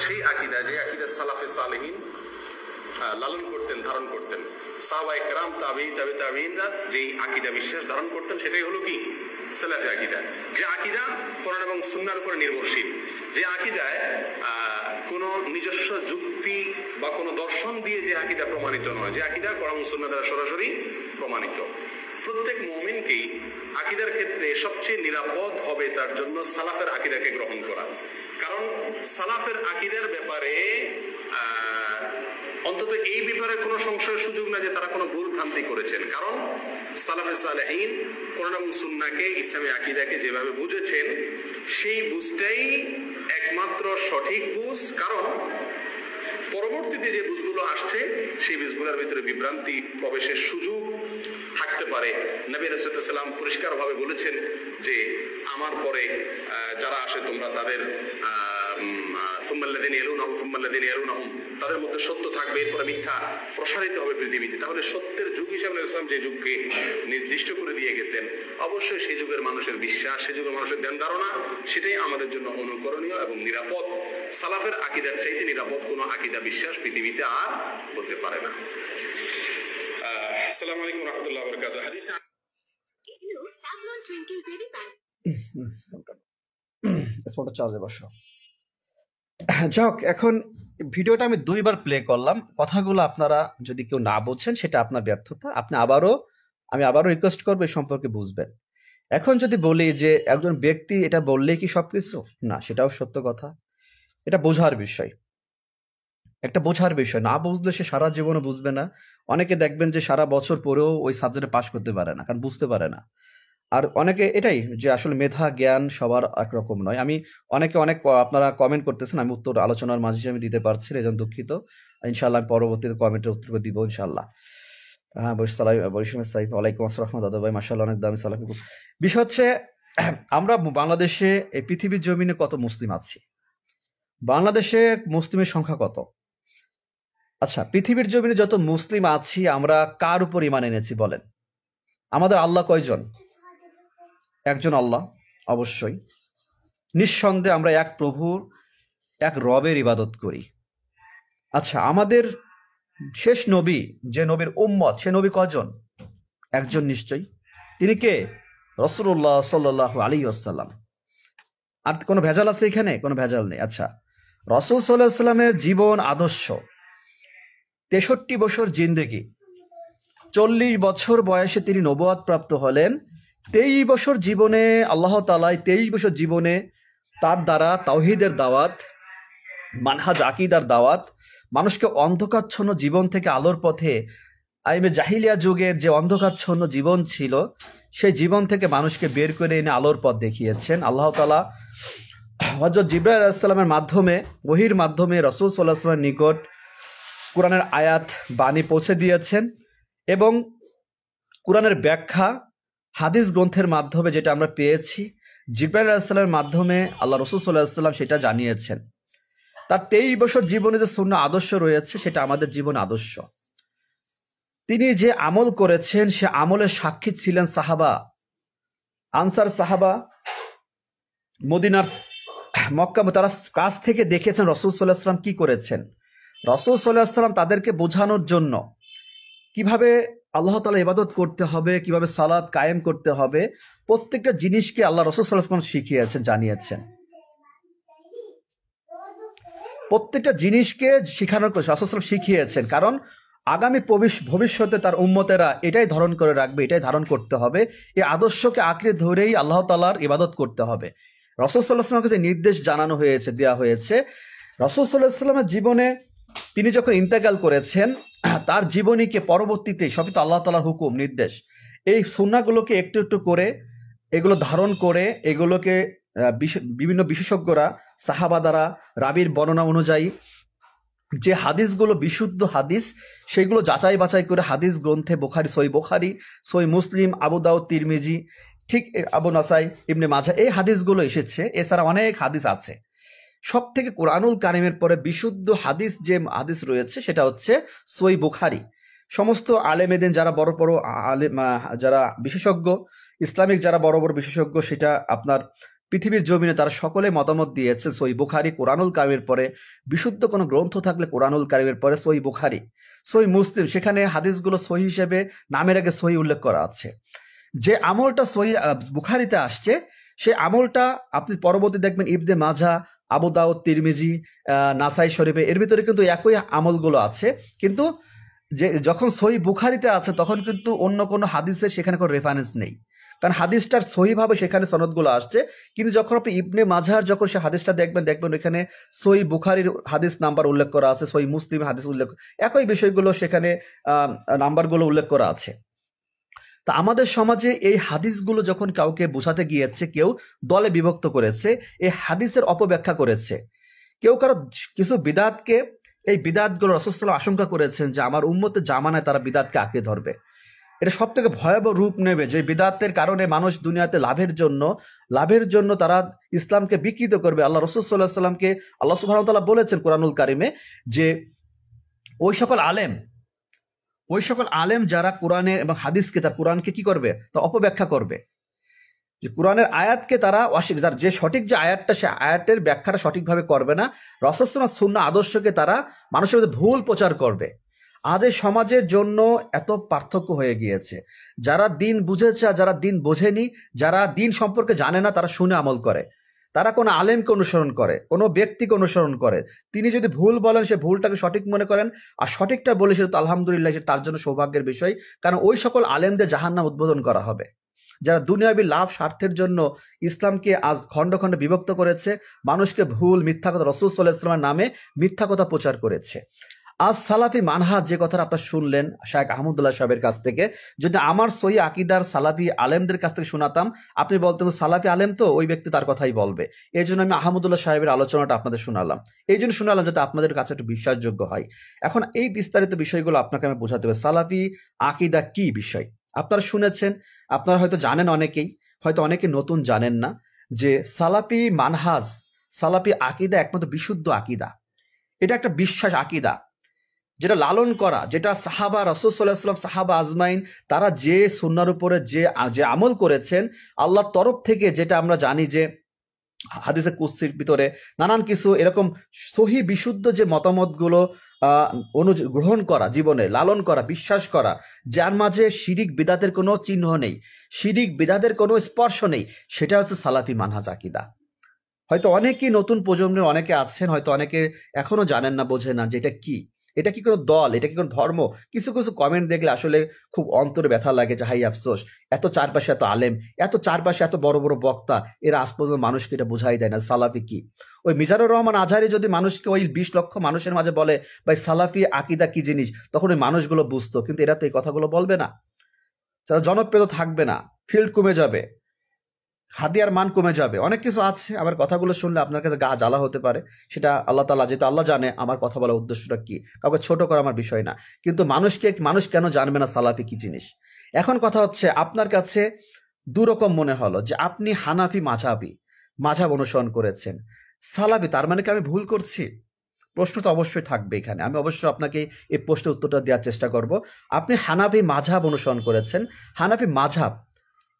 সেই আকিদা যে আকিদা সালাফে সালেহিন লালন করতেন, ধারণ করতেন। সাহাবায়ে কেরাম, তাবিঈনরা যেই আকিদা বিশ্বাস ধারণ করতেন, সেটাই হলো কি সালাফি আকিদা। যে আকিদা কোরআন এবং সুন্নাহর উপর নির্ভরশীল, যে আকিদায় কোনো নিজস্ব যুক্তি বা কোনো দর্শন দিয়ে যে আকিদা প্রমাণিত নয়, যে আকিদা কোরআন এবং সুন্নাহ দ্বারা সরাসরি প্রমাণিত। প্রত্যেক মুমিনকেই আকিদার ক্ষেত্রে সবচেয়ে নিরাপদ হবে তার জন্য সালাফের আকিদাকে গ্রহণ করা। কারণ সালাফের আকিদার ব্যাপারে অন্তত এই ব্যাপারে কোনো সংশয়ের সুযোগ না যে তারা কোনো ভুল ভ্রান্তি করেছেন। কারণ সালাফে সালেহিন কোরআন এবং সুন্নাহকে, ইসলামী আকিদাকে যেভাবে বুঝেছেন, সেই বুঝটাই একমাত্র সঠিক বুঝ। কারণ পরবর্তীতে যে বুঝগুলো আসছে, সেই বুঝগুলোর ভিতরে বিভ্রান্তি প্রবেশের সুযোগ থাকতে পারে। নবী রাসূলুল্লাহ সাল্লাল্লাহু আলাইহি ওয়াসাল্লাম পরিষ্কারভাবে বলেছেন যে আমার পরে যারা আসে তোমরা তাদের তাদের মধ্যে সত্য থাকবে, এরপরে মিথ্যা প্রসারিত হবে পৃথিবীতে। তাহলে সত্যের যুগ হিসাবে ইসলাম যে যুগকে নির্দিষ্ট করে দিয়ে গেছেন, অবশ্যই সেই যুগের মানুষের বিশ্বাস, সেই যুগের মানুষের ধ্যান ধারণা, সেটাই আমাদের জন্য অনুকরণীয় এবং নিরাপদ। সালাফের আকিদার চাইতে নিরাপদ কোনো আকিদা বিশ্বাস পৃথিবীতে আর হতে পারে না। আসসালামু আলাইকুম ওয়া রাহমাতুল্লাহি ওয়া বারাকাতুহু। হাদিসে ফটো চার্জে বসো। যাক, এখন ভিডিওটা আমি 2 বার প্লে করলাম। কথাগুলো আপনারা যদি কেউ না বোঝেন, সেটা আপনার ব্যর্থতা। আমি আবারও রিকোয়েস্ট করবো এই সম্পর্কে বুঝবেন। এখন যদি বলি যে একজন ব্যক্তি এটা বললেই কি সবকিছু না, সেটাও সত্য কথা। এটা বোঝার বিষয়, একটা বোঝার বিষয়। না বুঝলে সে সারা জীবনে বুঝবে না। অনেকে দেখবেন যে সারা বছর পরেও ওই সাবজেক্টে পাশ করতে পারে না, কারণ বুঝতে পারে না। আর অনেকে এটাই যে আসলে মেধা জ্ঞান সবার একরকম নয়। আপনারা কমেন্ট করতেছেন, আমি উত্তর আলোচনার মাঝে আমি দিতে পারছি না, এজন্য দুঃখিত। ইনশাআল্লাহ আমি পরবর্তীতে কমেন্টের উত্তর দিব ইনশাআল্লাহ। হ্যাঁ, বরিশাল সাইফ, ওয়ালাইকুম আসসালাম দাদা ভাই, মাশাআল্লাহ অনেক দামি সালাম। বিষয় হচ্ছে আমরা বাংলাদেশে, এই পৃথিবীর জমিনে কত মুসলিম আছি? বাংলাদেশে মুসলিমের সংখ্যা কত? আচ্ছা, পৃথিবীর জমিনে যত মুসলিম আছি, আমরা কার উপর ঈমান এনেছি বলেন? আমাদের আল্লাহ কয়জন? একজন আল্লাহ, অবশ্যই নিঃসন্দেহে আমরা এক প্রভুর, এক রবের ইবাদত করি। আচ্ছা, আমাদের শেষ নবী, যে নবীর উম্মত, সে নবী কজন? একজন নিশ্চয়ই। তিনি কে? রাসূলুল্লাহ সাল্লাল্লাহু আলাইহি ওয়াসাল্লাম। আর কোনো ভেজাল আছে এখানে? কোনো ভেজাল নেই। আচ্ছা, রাসূল সাল্লাল্লাহু আলাইহি ওয়াসাল্লামের জীবন আদর্শ, 63 বছর জিন্দেগি, 40 বছর বয়সে তিনি নবুয়ত প্রাপ্ত হলেন। 23 বছর জীবনে আল্লাহ তাআলা 23 বছর জীবনে তার দ্বারা তাওহীদের দাওয়াত, মানহাজ আকীদার দাওয়াত, মানুষকে অন্ধকারচ্ছন্ন জীবন থেকে আলোর পথে, আইবে জাহিলিয়া যুগের যে অন্ধকারচ্ছন্ন জীবন ছিল সেই জীবন থেকে মানুষকে বের করে এনে আলোর পথ দেখিয়েছেন। আল্লাহ তাআলা হযরত জিবরাইল আলাইহিস সালামের মাধ্যমে, ওহীর মাধ্যমে রাসূল সাল্লাল্লাহু আলাইহি ওয়াসাল্লামের নিকট কোরআনের আয়াত বাণী পৌঁছে দিয়েছেন এবং কোরআনের ব্যাখ্যা হাদিস গ্রন্থের মাধ্যমে যেটা আমরা পেয়েছি, জিবরাইল আলাইহিস সালামের মাধ্যমে আল্লাহ রাসূল সাল্লাল্লাহু আলাইহি ওয়াসাল্লাম সেটা জানিয়েছেন। তার 23 বছর জীবনে যে সুন্নাহ আদর্শ রয়েছে সেটা আমাদের জীবন আদর্শ। তিনি যে আমল করেছেন সে আমলের সাক্ষী ছিলেন সাহাবা, আনসার সাহাবা, মদিনার, মক্কা, তারা কাছ থেকে দেখেছেন রাসূল সাল্লাল্লাহু আলাইহি ওয়াসাল্লাম কি করেছেন। রাসূল সাল্লাল্লাহু আলাইহি ওয়াসাল্লাম তাদেরকে বোঝানোর জন্য কিভাবে আল্লাহ তাআলা ইবাদত করতে হবে, কিভাবে সালাত কায়েম করতে হবে, প্রত্যেকটা জিনিসকে আল্লাহ রাসূল সাল্লাল্লাহু আলাইহি ওয়াসাল্লাম শিখিয়েছেন, জানিয়েছেন। প্রত্যেকটা জিনিসকে শিখানোর রাসূল সাল্লাল্লাহু আলাইহি ওয়াসাল্লাম শিখিয়েছেন, কারণ আগামী ভবিষ্যতে তার উম্মতেরা এটাই ধারণ করে রাখবে, এটাই ধারণ করতে হবে। এই আদর্শকে আঁকড়ে ধরেই আল্লাহ তাআলার ইবাদত করতে হবে। রাসূল সাল্লাল্লাহু আলাইহি ওয়াসাল্লামকে যে নির্দেশ জানানো হয়েছে, দেওয়া হয়েছে, রাসূল সাল্লাল্লাহু আলাইহি ওয়াসাল্লামের জীবনে তিনি যখন ইন্তেকাল করেছেন তার জীবনীকে পরবর্তীতে সবই তো আল্লাহ তাআলার হুকুম, নির্দেশ, এই সুন্নাহগুলোকে একটু একটু করে এগুলো ধারণ করে এগুলোকে বিভিন্ন বিশেষজ্ঞরা সাহাবা দ্বারা রাবির বর্ণনা অনুযায়ী যে হাদিসগুলো বিশুদ্ধ হাদিস সেগুলো যাচাই বাছাই করে হাদিস গ্রন্থে সহিহ বুখারী, সহিহ মুসলিম, আবু দাউদ, তিরমিজি, ঠিক আবু নাসাই, ইবনে মাজাহ, এই হাদিসগুলো এসেছে। এছাড়া অনেক হাদিস আছে। সব থেকে কোরআনুল কারিমের পরে বিশুদ্ধ হাদিস যে হাদিস রয়েছে সেটা হচ্ছে সহিহ বুখারী। সমস্ত আলেমেদিন যারা বড় বড় আলেম, যারা বিশেষজ্ঞ, ইসলামিক যারা বড় বড় বিশেষজ্ঞ, সেটা আপনার পৃথিবীর জমিনে তারা সকলে মতামত দিয়েছে সহিহ বুখারী কোরআনুল কারিমের পরে বিশুদ্ধ কোনো গ্রন্থ থাকলে কোরআনুল কারিমের পরে সহিহ বুখারী। সহিহ মুসলিম, সেখানে হাদিসগুলো সহিহ হিসেবে নামের আগে সহিহ উল্লেখ করা আছে। যে আমলটা সহিহ বুখারীতে আসছে সেই আমলটা আপনি পরবর্তী দেখবেন ইবনে মাজাহ, আবু দাউদ, তিরমিজি, নাসাই শরীফে, এর ভিতরে কিন্তু একই আমলগুলো আছে। কিন্তু যে যখন সহিহ বুখারীতে আছে তখন কিন্তু অন্য কোনো হাদিসের সেখানে কোনো রেফারেন্স নেই, কারণ হাদিসটার সহিভাবে সেখানে সনদগুলো আসছে। কিন্তু যখন আপনি ইবনে মাজাহর যখন সে হাদিসটা দেখবেন এখানে সহিহ বুখারীর হাদিস নাম্বার উল্লেখ করা আছে, সহিহ মুসলিম হাদিস উল্লেখ, একই বিষয়গুলো সেখানে নাম্বারগুলো উল্লেখ করা আছে। তা আমাদের সমাজে এই হাদিসগুলো যখন কাউকে বোঝাতে গিয়েছে, কেউ দলে বিভক্ত করেছে, এই হাদিসের অপব্যাখ্যা করেছে, কেউ কারো কিছু বিদাতকে, এই বিদাতগুলো রাসূল সাল্লাল্লাহু আলাইহি ওয়াসাল্লাম আশঙ্কা করেছেন যে আমার উম্মতের জামানায় তারা বিদাতকে আঁকড়ে ধরবে। এটা সব থেকে ভয়াবহ রূপ নেবে, যে বিদাতের কারণে মানুষ দুনিয়াতে লাভের জন্য তারা ইসলামকে বিকৃত করবে। আল্লাহ রাসূল সাল্লাল্লাহু আলাইহি ওয়াসাল্লামকে আল্লাহ সুবহানাহু ওয়া তাআলা বলেছেন কোরআনুল কারিমে যে ওই সকল আলেম যারা কোরআনে এবং হাদিসকে, তার কোরআনকে কি করবে, তা অপব্যাখ্যা করবে, যে কোরআনের আয়াতকে তারা অস্বীকার, যে সঠিক যে আয়াতটা সে আয়াতের ব্যাখ্যাটা সঠিকভাবে করবে না, রাসূল সাল্লাল্লাহু আলাইহি ওয়াসাল্লাম সুন্নাহ আদর্শকে তারা মানুষের মধ্যে ভুল প্রচার করবে। আজ এই সমাজের জন্য এত পার্থক্য হয়ে গিয়েছে, যারা দিন বুঝেছে আর যারা দিন বোঝেনি, যারা দিন সম্পর্কে জানে না তারা শুনে আমল করে, তারা কোনো আলেমকে অনুসরণ করে, কোনো ব্যক্তিকে অনুসরণ করে। তিনি যদি ভুল বলেন সে ভুলটাকে সঠিক মনে করেন, আর সঠিকটা বলে সেটা তো আলহামদুলিল্লাহ, সেটা তার জন্য সৌভাগ্যের বিষয়, কারণ ওই সকল আলেমদের জাহান্নাম উদ্বোধন করা হবে যারা দুনিয়াবী লাভ স্বার্থের জন্য ইসলামকে আজ খণ্ড খণ্ডে বিভক্ত করেছে, মানুষকে ভুল মিথ্যা কথা, রাসূল সাল্লাল্লাহু আলাইহি ওয়াসাল্লামের নামে মিথ্যা কথা প্রচার করেছে। আজ সালাফি মানহাজ যে কথাটা আপনারা শুনলেন শায়েখ আহমদুল্লাহ সাহেবের কাছ থেকে, যদি আমার সহি আকীদার সালাফি আলেমদের কাছ থেকে শোনাতাম, আপনি বলতেন সালাফি আলেম তো ওই ব্যক্তি তার কথাই বলবে। এই জন্য আমি আহমদুল্লাহ সাহেবের আলোচনাটা আপনাদের শোনালাম, এই জন্য শোনালাম যাতে আপনাদের কাছে একটু বিশ্বাসযোগ্য হয়। এখন এই বিস্তারিত বিষয়গুলো আপনাকে আমি বোঝাতে হবে, সালাফি আকীদা কি বিষয়। আপনারা শুনেছেন, আপনারা হয়তো জানেন, অনেকেই হয়তো অনেকে নতুন জানেন না যে সালাফি মানহাজ, সালাফি আকীদা একমাত্র বিশুদ্ধ আকীদা। এটা একটা বিশ্বাস আকীদা যেটা লালন করা, যেটা সাহাবা, রাসূল সাল্লাল্লাহু আলাইহি ওয়াসাল্লাম, সাহাবা আজমাইন তারা যে সুন্নাহর উপরে যে আমল করেছেন আল্লাহর তরফ থেকে, যেটা আমরা জানি যে হাদিসে কুদসির ভিতরে নানান কিছু এরকম সহি বিশুদ্ধ যে মতামতগুলো গ্রহণ করা, জীবনে লালন করা, বিশ্বাস করা, যার মাঝে শিরিক বিদাতের কোনো চিহ্ন নেই, শিরিক বিদাতের কোনো স্পর্শ নেই, সেটা হচ্ছে সালাফি মানহাজ আকীদা। হয়তো অনেকেই নতুন প্রজন্মের অনেকে আছেন, হয়তো অনেকে এখনো জানেন না, বোঝেন না যে এটা কি কোনো দল, এটা কি কোনো ধর্ম। কিছু কিছু কমেন্ট দেখলে আসলে খুব অন্তরে ব্যথা লাগে যে হাই আফসোস, এত চারপাশে এত আলেম, এত চারপাশে এত বড় বড় বক্তা, এরা আজ পর্যন্ত মানুষকে এটা বুঝাই দেয় না সালাফি কি। ওই মিজানুর রহমান আজহারি যদি মানুষকে ওই 20 লক্ষ মানুষের মাঝে বলে ভাই সালাফি আকীদা কি জিনিস, তখন ওই মানুষগুলো বুঝতো, কিন্তু এরা তো এই কথাগুলো বলবে না, তারা জনপ্রিয় থাকবে না, ফিল্ড কমে যাবে, হাদিয়ার মান কমে যাবে, অনেক কিছু আছে। আবার কথাগুলো শুনলে আপনার কাছে গা জ্বালা হতে পারে, সেটা আল্লাহ তাআলা, যেহেতু আল্লাহ জানে আমার কথা বলার উদ্দেশ্যটা কি, কাউকে ছোট করা আমার বিষয় না, কিন্তু মানুষ কেন জানবে না সালাফি কি জিনিস। এখন কথা হচ্ছে, আপনার কাছে দুরকম মনে হলো যে আপনি হানাফি মাঝহাব অনুসরণ করেছেন, সালাফি তার মানে কি আমি ভুল করছি? প্রশ্ন তো অবশ্যই থাকবে এখানে, আমি অবশ্যই আপনাকে এই প্রশ্নের উত্তরটা দেওয়ার চেষ্টা করব। আপনি হানাফি মাঝহাব অনুসরণ করেছেন, হানাফি মাঝহাব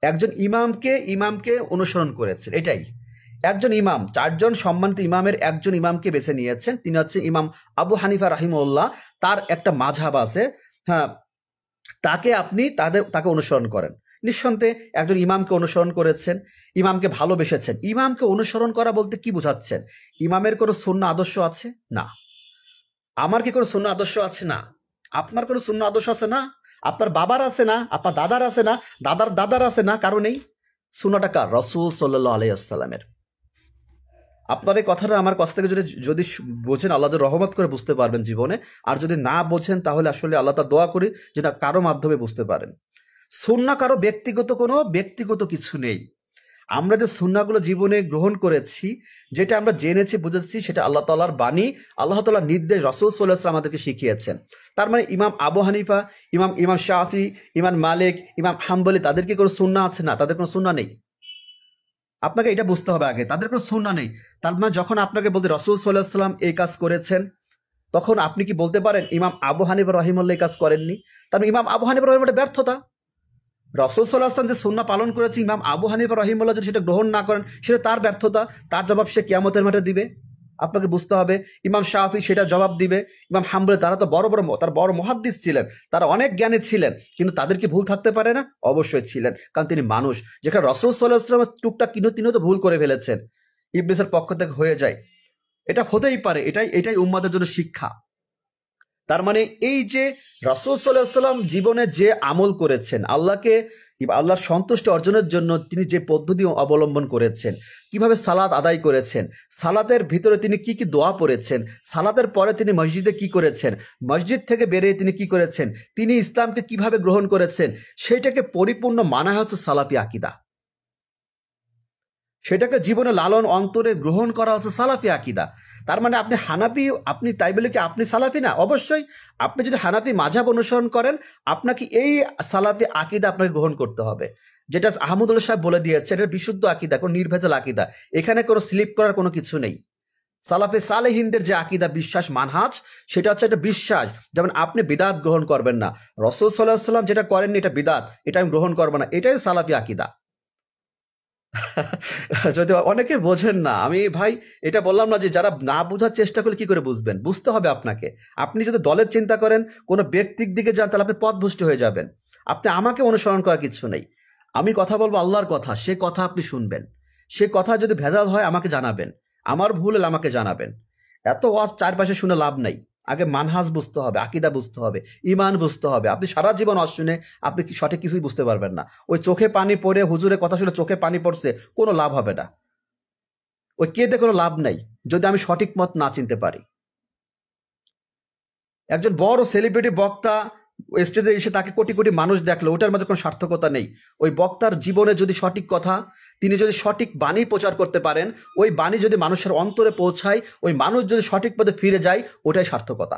একজন ইমামকে অনুসরণ করেছেন, এটাই। একজন ইমাম, 4 জন সম্মানিত ইমামের একজন ইমামকে বেছে নিয়েছেন, তিনি হচ্ছে ইমাম আবু হানিফা রাহিমাহুল্লাহ। তার একটা মাযহাব আছে, হ্যাঁ, তাকে অনুসরণ করেন। নিঃসন্দেহে একজন ইমামকে অনুসরণ করেছেন, ইমামকে ভালোবেসেছেন। ইমামকে অনুসরণ করা বলতে কি বোঝাচ্ছেন? ইমামের কোনো সুন্নাহ আদর্শ আছে? না। আমার কি কোনো সুন্নাহ আদর্শ আছে? না। আপনার কোনো সুন্নাহ আদর্শ আছে? না। আপনার বাবার আছে? না। আপনার দাদার আছে? না। দাদার দাদার আছে? না। কারো নেই। সুন্নাহটা কার? রাসূল সাল্লাল্লাহু আলাইহি ওয়াসাল্লামের। আপনার এই কথাটা আমার কাছ থেকে যদি বোঝেন, আল্লাহ রহমত করে বুঝতে পারবেন জীবনে। আর যদি না বোঝেন, তাহলে আসলে আল্লাহ তাআলা দোয়া করি যেটা কারো মাধ্যমে বুঝতে পারেন। সুন্নাহ কারো ব্যক্তিগত কিছু নেই। আমরা যে সুন্নাহগুলো জীবনে গ্রহণ করেছি, যেটা আমরা জেনেছি, বুঝেছি, সেটা আল্লাহ তাআলার বাণী, আল্লাহ তাআলার নির্দেশ, রাসূল সাল্লাল্লাহু আলাইহি ওয়াসাল্লাম আমাদেরকে শিখিয়েছেন। তার মানে ইমাম আবু হানিফা, ইমাম শাফি, ইমাম মালিক, ইমাম হাম্বলি, তাদের কি কোনো সুন্নাহ আছে? না, তাদের কোনো সুন্নাহ নেই। আপনাকে এটা বুঝতে হবে আগে, তাদের কোনো সুন্নাহ নেই। তার মানে যখন আপনাকে বলতে রাসূল সাল্লাল্লাহু আলাইহি ওয়াসাল্লাম এই কাজ করেছেন, তখন আপনি কি বলতে পারেন ইমাম আবু হানিফা রাহিমাহুল্লাহ এই কাজ করেননি? তার মানে ইমাম আবু হানিফা রাহিমাহুল্লাহ ব্যর্থতা। রাসূল সাল্লাল্লাহু আলাইহি ওয়াসাল্লাম যে সুন্নাহ পালন করেছে, ইমাম আবু হানিফা রাহিমাহুল্লাহ যদি সেটা গ্রহণ না করেন, সেটা তার ব্যর্থতা। তার জবাব সে কিয়ামতের মাঠে দিবে। আপনাকে বুঝতে হবে। ইমাম শাফি সেটা জবাব দিবে, ইমাম হাম্বলি, তারা তো বড় মুহাদ্দিস ছিলেন, তারা অনেক জ্ঞানী ছিলেন, কিন্তু তাদের কি ভুল থাকতে পারে না? অবশ্যই ছিলেন, কারণ তিনি মানুষ। যেখানে রাসূল সাল্লাল্লাহু আলাইহি ওয়াসাল্লাম টুকটাক তিনিও তো ভুল করে ফেলেছেন, ইবলিসের পক্ষ থেকে হয়ে যায়, এটা হতেই পারে। এটাই উম্মাদের জন্য শিক্ষা। তার মানে এই যে রাসূল সাল্লাল্লাহু আলাইহি ওয়াসাল্লাম জীবনে যে আমল করেছেন, আল্লাহর সন্তুষ্টি অর্জনের জন্য তিনি যে পদ্ধতি অবলম্বন করেছেন, কিভাবে সালাত আদায় করেছেন, সালাতের ভিতরে তিনি কি কি দোয়া পড়েছেন, সালাতের পরে তিনি মসজিদে কি করেছেন, মসজিদ থেকে বেরিয়ে তিনি কি করেছেন, তিনি ইসলামকে কিভাবে গ্রহণ করেছেন, সেইটাকে পরিপূর্ণ মানা হচ্ছে সালাফি আকীদা। সেটাকে জীবনে লালন অন্তরে গ্রহণ করা হচ্ছে সালাফি আকীদা। তার মানে আপনি হানাফি, আপনি তাই বলে কি আপনি সালাফি না? অবশ্যই আপনি যদি হানাফি মাযহাব অনুসরণ করেন, আপনাকে এই সালাফি আকীদা আপনাকে গ্রহণ করতে হবে, যেটা আহমদুল্লাহ সাহেব বলে দিয়েছেন। এটা বিশুদ্ধ আকীদা, কোনো নির্ভেজাল আকীদা, এখানে কোনো স্লিপ করার কোনো কিছু নেই। সালাফে সালেহিনদের যে আকীদা, বিশ্বাস, মানহাজ, সেটা হচ্ছে একটা বিশ্বাস। যেমন আপনি বিদাত গ্রহণ করবেন না, রাসূল সাল্লাল্লাহু আলাইহি ওয়াসাল্লাম যেটা করেননি এটা বিদাত, এটা আমি গ্রহণ করব না, এটাই সালাফি আকীদা। যদি অনেকে বোঝেন না, আমি ভাই এটা বললাম না যে যারা না বোঝার চেষ্টা করলে কি করে বুঝবেন? বুঝতে হবে আপনাকে। আপনি যদি দলের চিন্তা করেন, কোনো ব্যক্তির দিকে যান, তাহলে আপনি পথভ্রষ্ট হয়ে যাবেন। আপনি আমাকে অনুসরণ করার কিছু নেই। আমি কথা বলবো আল্লাহর কথা, সে কথা আপনি শুনবেন। সে কথা যদি ভেজাল হয় আমাকে জানাবেন, আমার ভুল হলে আমাকে জানাবেন। এত ওয়াজ চারপাশে শুনে লাভ নাই। আগে মানহাজ বুঝতে হবে, আকীদা বুঝতে হবে, ঈমান বুঝতে হবে। আপনি সারা জীবন ওয়াজ শুনে আপনি কি সঠিক কিছুই বুঝতে পারবেন না। ওই চোখে পানি পড়ে হুজুরের কথা শুনে চোখে পানি পড়ছে, কোনো লাভ হবে না। ওই কেঁদে কোনো লাভ নাই যদি আমি সঠিক মত না চিনতে পারি। একজন বড় সেলিব্রিটি বক্তা স্টেজে এসে তাকে কোটি কোটি মানুষ দেখলো, ওটার মাঝে কোনো সার্থকতা নেই। ওই বক্তার জীবনে যদি সঠিক কথা, তিনি যদি সঠিক বাণী প্রচার করতে পারেন, ওই বাণী যদি মানুষের অন্তরে পৌঁছায়, ওই মানুষ যদি সঠিক পথে ফিরে যায়, ওটাই সার্থকতা।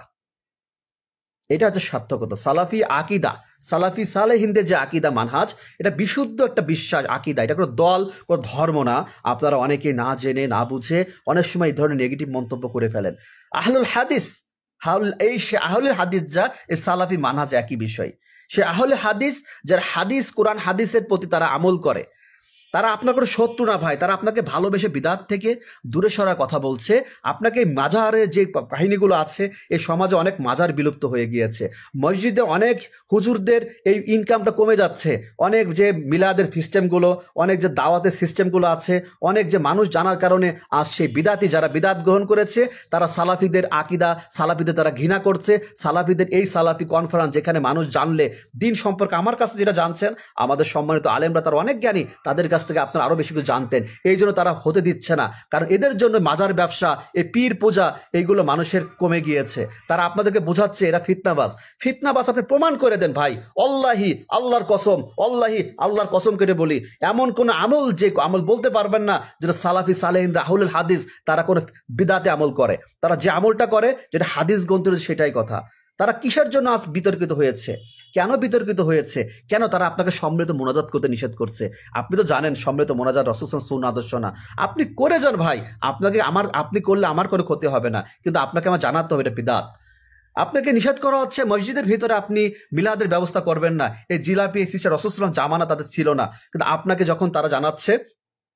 এটা হচ্ছে সার্থকতা। সালাফি আকীদা, সালাফি সালেহিনদের যে আকীদা মানহাজ, এটা বিশুদ্ধ একটা বিশ্বাস, আকীদা। এটা কোনো দল, কোনো ধর্ম না। আপনারা অনেকে না জেনে না বুঝে অনেক সময় এই ধরনের নেগেটিভ মন্তব্য করে ফেলেন। আহলুল হাদিস, সে আহলুল হাদিস যা, এই সালাফি মানহাজ একই বিষয়। সে আহলে হাদিস, যার হাদিস, কোরআন হাদিসের প্রতি তারা আমল করে, তারা আপনার কোনো শত্রু না ভাই, তারা আপনাকে ভালোবেসে বিদাত থেকে দূরে সরার কথা বলছে। আপনাকে মাজারের যে কাহিনীগুলো আছে, এই সমাজে অনেক মাজার বিলুপ্ত হয়ে গিয়েছে, মসজিদে অনেক হুজুরদের এই ইনকামটা কমে যাচ্ছে, অনেক যে মিলাদের সিস্টেমগুলো, অনেক যে দাওয়াতের সিস্টেমগুলো আছে, অনেক যে মানুষ জানার কারণে আজ সেই বিদাতি যারা বিদাত গ্রহণ করেছে তারা সালাফিদের আকিদা, সালাফিদের তারা ঘৃণা করছে। সালাফিদের এই সালাফি কনফারেন্স যেখানে মানুষ জানলে দিন সম্পর্কে, আমার কাছে যেটা জানছেন আমাদের সম্মানিত আলেমরা তারা অনেক জ্ঞানী, তাদের কাছ থেকে আপনারা আরো বেশি কিছু জানতেন, এই জন্য তারা হতে দিচ্ছে না। কারণ এদের জন্য মাজার ব্যবসা, এই পীর পূজা, এইগুলো মানুষের কমে গিয়েছে। তারা আপনাদেরকে বোঝাচ্ছে এরা ফিতনাবাজ। ফিতনাবাজ আপনি প্রমাণ করে দেন ভাই। অল্লাহি, আল্লাহর কসম, অল্লাহি আল্লাহর কসম করে বলি, এমন কোন আমল যে আমল বলতে পারবেন না যেটা সালাফি সালেহিন রাহুল হাদিস তারা কোনো বিদাতে আমল করে। তারা যে আমলটা করে যেটা হাদিস গ্রন্থ, সেটাই কথা। তারা কিসের জন্য আজ বিতর্কিত হয়েছে? কেন বিতর্কিত হয়েছে? কেন তারা আপনাকে সম্মিলিত মোনাজাত করতে নিষেধ করছে? আপনি তো জানেন সম্মিলিত মোনাজাত রাসূল সাল্লাল্লাহু আলাইহি ওয়াসাল্লাম সুন্নাহ আদর্শ না। আপনি করে যান ভাই, আপনি করলে আমার কোনো ক্ষতি হবে না, কিন্তু আপনাকে আমার জানাতে হবে এটা বিদআত। আপনাকে নিষেধ করা হচ্ছে মসজিদের ভিতরে আপনি মিলাদের ব্যবস্থা করবেন না। এই জিলাপি, এই সিসা রাসূল সাল্লাল্লাহু আলাইহি ওয়াসাল্লাম জামানা তাদের ছিল না, কিন্তু আপনাকে যখন তারা জানাচ্ছে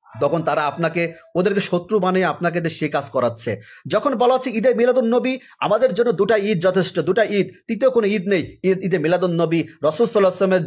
তখন তারা আপনাকে, ওদেরকে শত্রু বানিয়ে আপনাকে সেই কাজ করাচ্ছে। যখন বলা হচ্ছে ঈদে মিলাদুন নবী, আমাদের জন্য দুটা ঈদ যথেষ্ট, দুটা ঈদ, তৃতীয় কোনো ঈদ নেই। ঈদে মিলাদুন নবী রাসূল সাল্লাল্লাহু আলাইহি ওয়াসাল্লামের